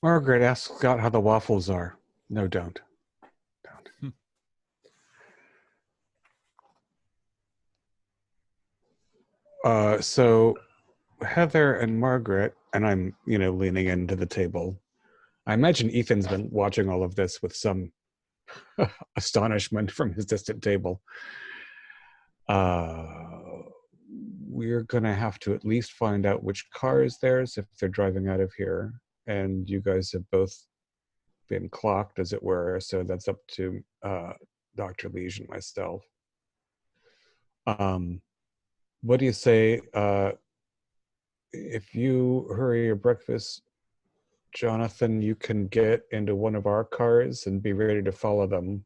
Margaret, ask Scott how the waffles are. No, don't. So Heather and Margaret, and I'm, leaning into the table. I imagine Ethan's been watching all of this with some astonishment from his distant table. We're going to have to at least find out which car is theirs if they're driving out of here. And you guys have both been clocked, as it were, so that's up to Dr. Liege and myself. What do you say, if you hurry your breakfast, Jonathan, you can get into one of our cars and be ready to follow them,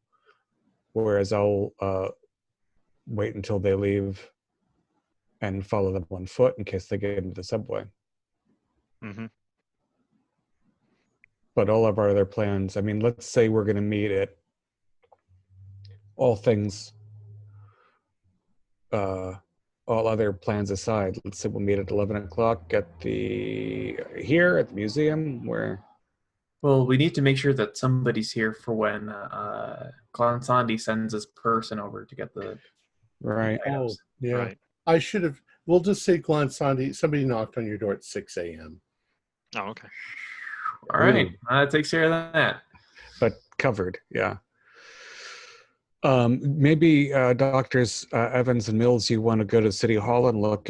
whereas I'll wait until they leave and follow them on foot in case they get into the subway. Mm-hmm. But all of our other plans, let's say we're going to meet at all other plans aside, let's say we'll meet at 11 o'clock at the museum where... Well, we need to make sure that somebody's here for when Glansandi sends his person over to get the right. items. Oh, yeah. Right. I should have, we'll just say Glansandi, somebody knocked on your door at 6 a.m. Oh, okay. All right. That takes care of that. But covered, yeah. Maybe Doctors Evans and Mills, you want to go to City Hall and look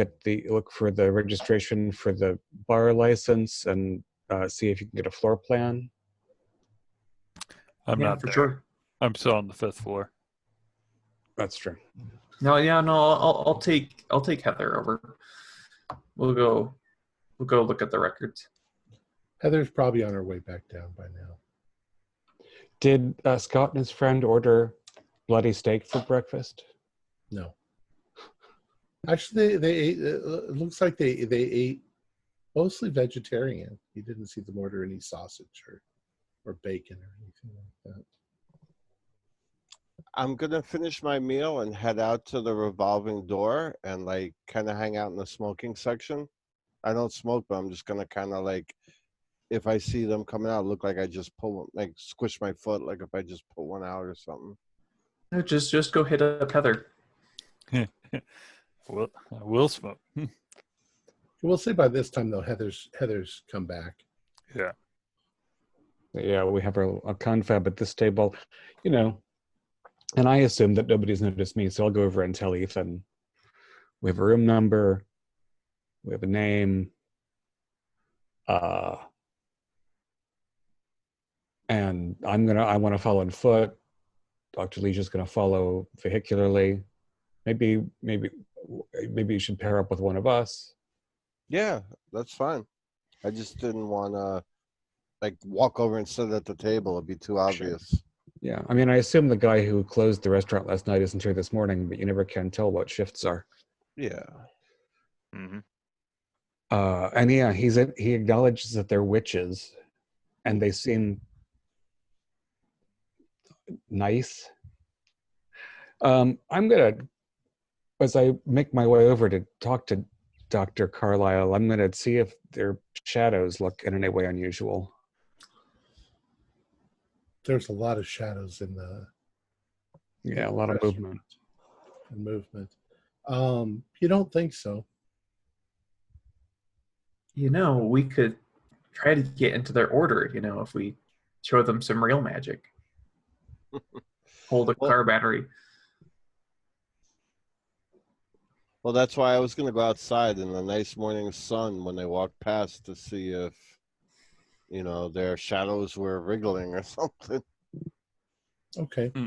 for the registration for the bar license and see if you can get a floor plan. I'm not for there. sure. I'm still on the 5th floor. That's true. No, I'll take Heather over. We'll go look at the records. Heather's probably on her way back down by now. Did Scott and his friend order bloody steak for breakfast? No. Actually, they ate. It looks like they ate mostly vegetarian. You didn't see them order any sausage or bacon or anything like that. I'm gonna finish my meal and head out to the revolving door and kind of hang out in the smoking section. I don't smoke, but I'm just gonna kind of if I see them coming out, look like I just squish my foot, like if I just pull one out or something. No, just go hit up Heather. Well, I will smoke. We'll say by this time though, Heather's come back. Yeah. Yeah, we have a confab at this table, and I assume that nobody's noticed me, so I'll go over and tell Ethan. We have a room number, we have a name, and I want to follow on foot. Dr. Liege is going to follow vehicularly. Maybe you should pair up with one of us. Yeah, that's fine. I just didn't want to walk over and sit at the table. It'd be too obvious. Sure. Yeah, I assume the guy who closed the restaurant last night isn't here this morning, but you never can tell what shifts are. Yeah. Mm-hmm. And yeah, he acknowledges that they're witches, and they seem nice. I'm gonna, as I make my way over to talk to Dr. Carlisle, I'm gonna see if their shadows look in any way unusual. There's a lot of shadows in the a lot of movement. And movement. You don't think so? We could try to get into their order, if we show them some real magic. Hold a car battery. Well, that's why I was going to go outside in the nice morning sun when they walked past to see if, their shadows were wriggling or something. Okay. Hmm.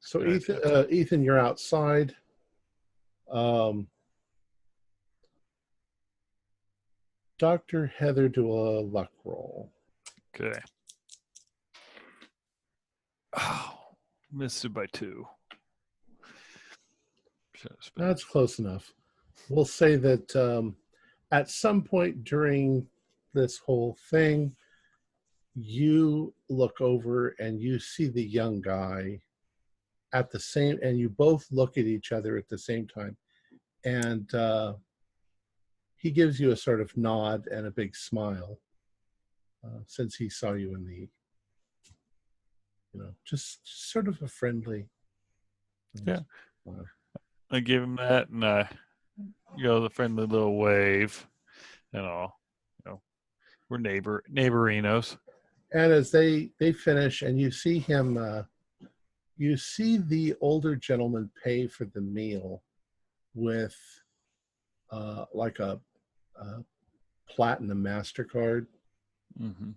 So Good Ethan, Ethan, you're outside. Dr. Heather, do a luck roll. Okay. Oh, missed it by 2. That's close enough. We'll say that at some point during this whole thing, you look over and you see the young guy at the same, and you both look at each other at the same time. And he gives you a sort of nod and a big smile since he saw you in the, just sort of a friendly. Yeah. I give him that, and the friendly little wave, and all. We're neighborinos. And as they finish, and you see him, you see the older gentleman pay for the meal with like a platinum MasterCard, Mm-hmm.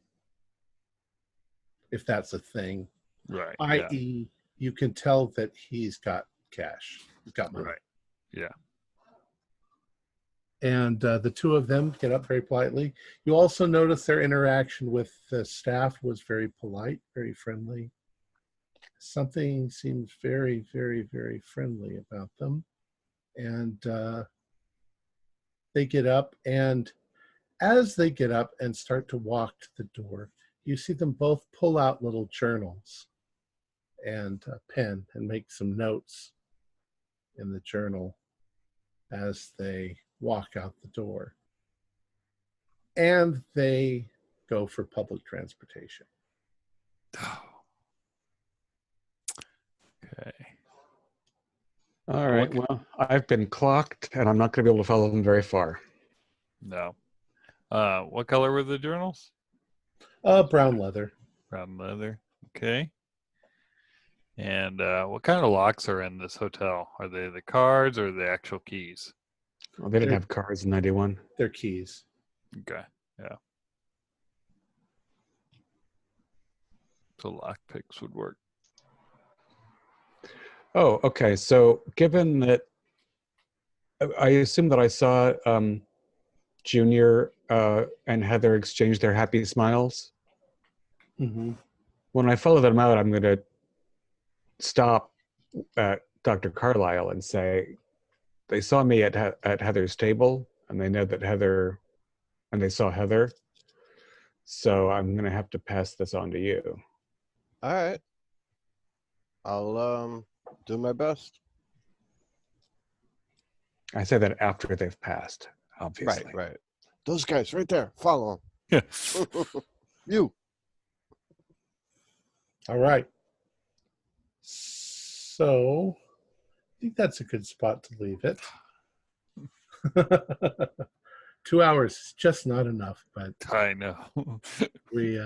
if that's a thing. Right. I.e., you can tell that he's got cash. He's got money. Right. Yeah. And the two of them get up very politely. You also notice their interaction with the staff was very polite, very friendly. Something seems very, very, very friendly about them. And they get up, and as they get up and start to walk to the door, you see them both pull out little journals and a pen and make some notes in the journal as they walk out the door. And they go for public transportation. Okay. All right. Well, I've been clocked, and I'm not going to be able to follow them very far. No. What color were the journals? Brown leather. Brown leather. Okay. And what kind of locks are in this hotel? Are they the cards or the actual keys? Well, they didn't have cars in 91. They're keys. Okay. Yeah. So lock picks would work. Oh, okay. So given that, I assume that I saw Junior and Heather exchange their happy smiles. Mm-hmm. When I follow them out, I'm going to stop Dr. Carlisle and say, they saw me at Heather's table, and they know that Heather, and they saw Heather. So I'm going to have to pass this on to you. All right. I'll do my best. I say that after they've passed, obviously. Right. Those guys right there. Follow them. You. All right. So I think that's a good spot to leave it. 2 hours is just not enough, but I know. we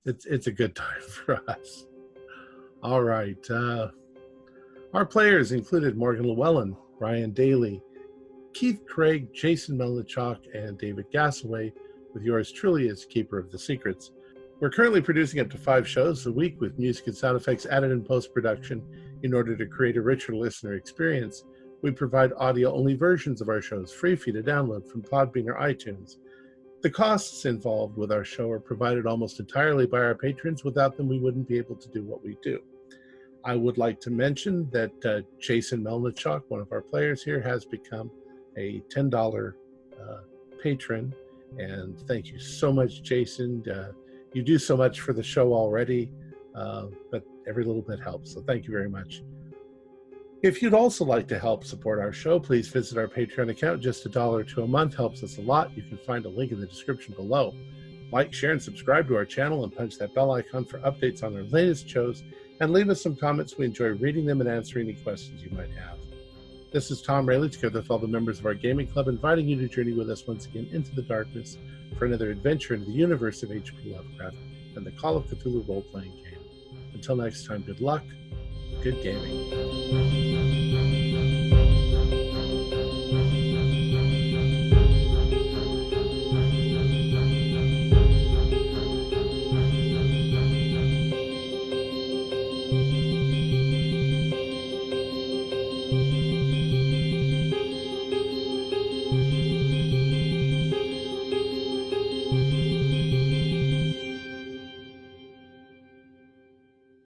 it's a good time for us. All right. Our players included Morgan Llewellyn, Brian Daly, Keith Craig, Jason Melnichuk, and David Gassaway, with yours truly as Keeper of the Secrets. We're currently producing up to 5 shows a week with music and sound effects added in post-production in order to create a richer listener experience. We provide audio-only versions of our shows free for you to download from Podbean or iTunes. The costs involved with our show are provided almost entirely by our patrons. Without them, we wouldn't be able to do what we do. I would like to mention that Jason Melnichuk, one of our players here, has become a $10 patron. And thank you so much, Jason. You do so much for the show already, but every little bit helps. So thank you very much. If you'd also like to help support our show, please visit our Patreon account. Just $1 a month helps us a lot. You can find a link in the description below. Like, share, and subscribe to our channel, and punch that bell icon for updates on our latest shows. And leave us some comments. We enjoy reading them and answering any questions you might have. This is Tom Rayleigh, together with all the members of our gaming club, inviting you to journey with us once again into the darkness for another adventure into the universe of H.P. Lovecraft and the Call of Cthulhu role-playing game. Until next time, good luck, good gaming.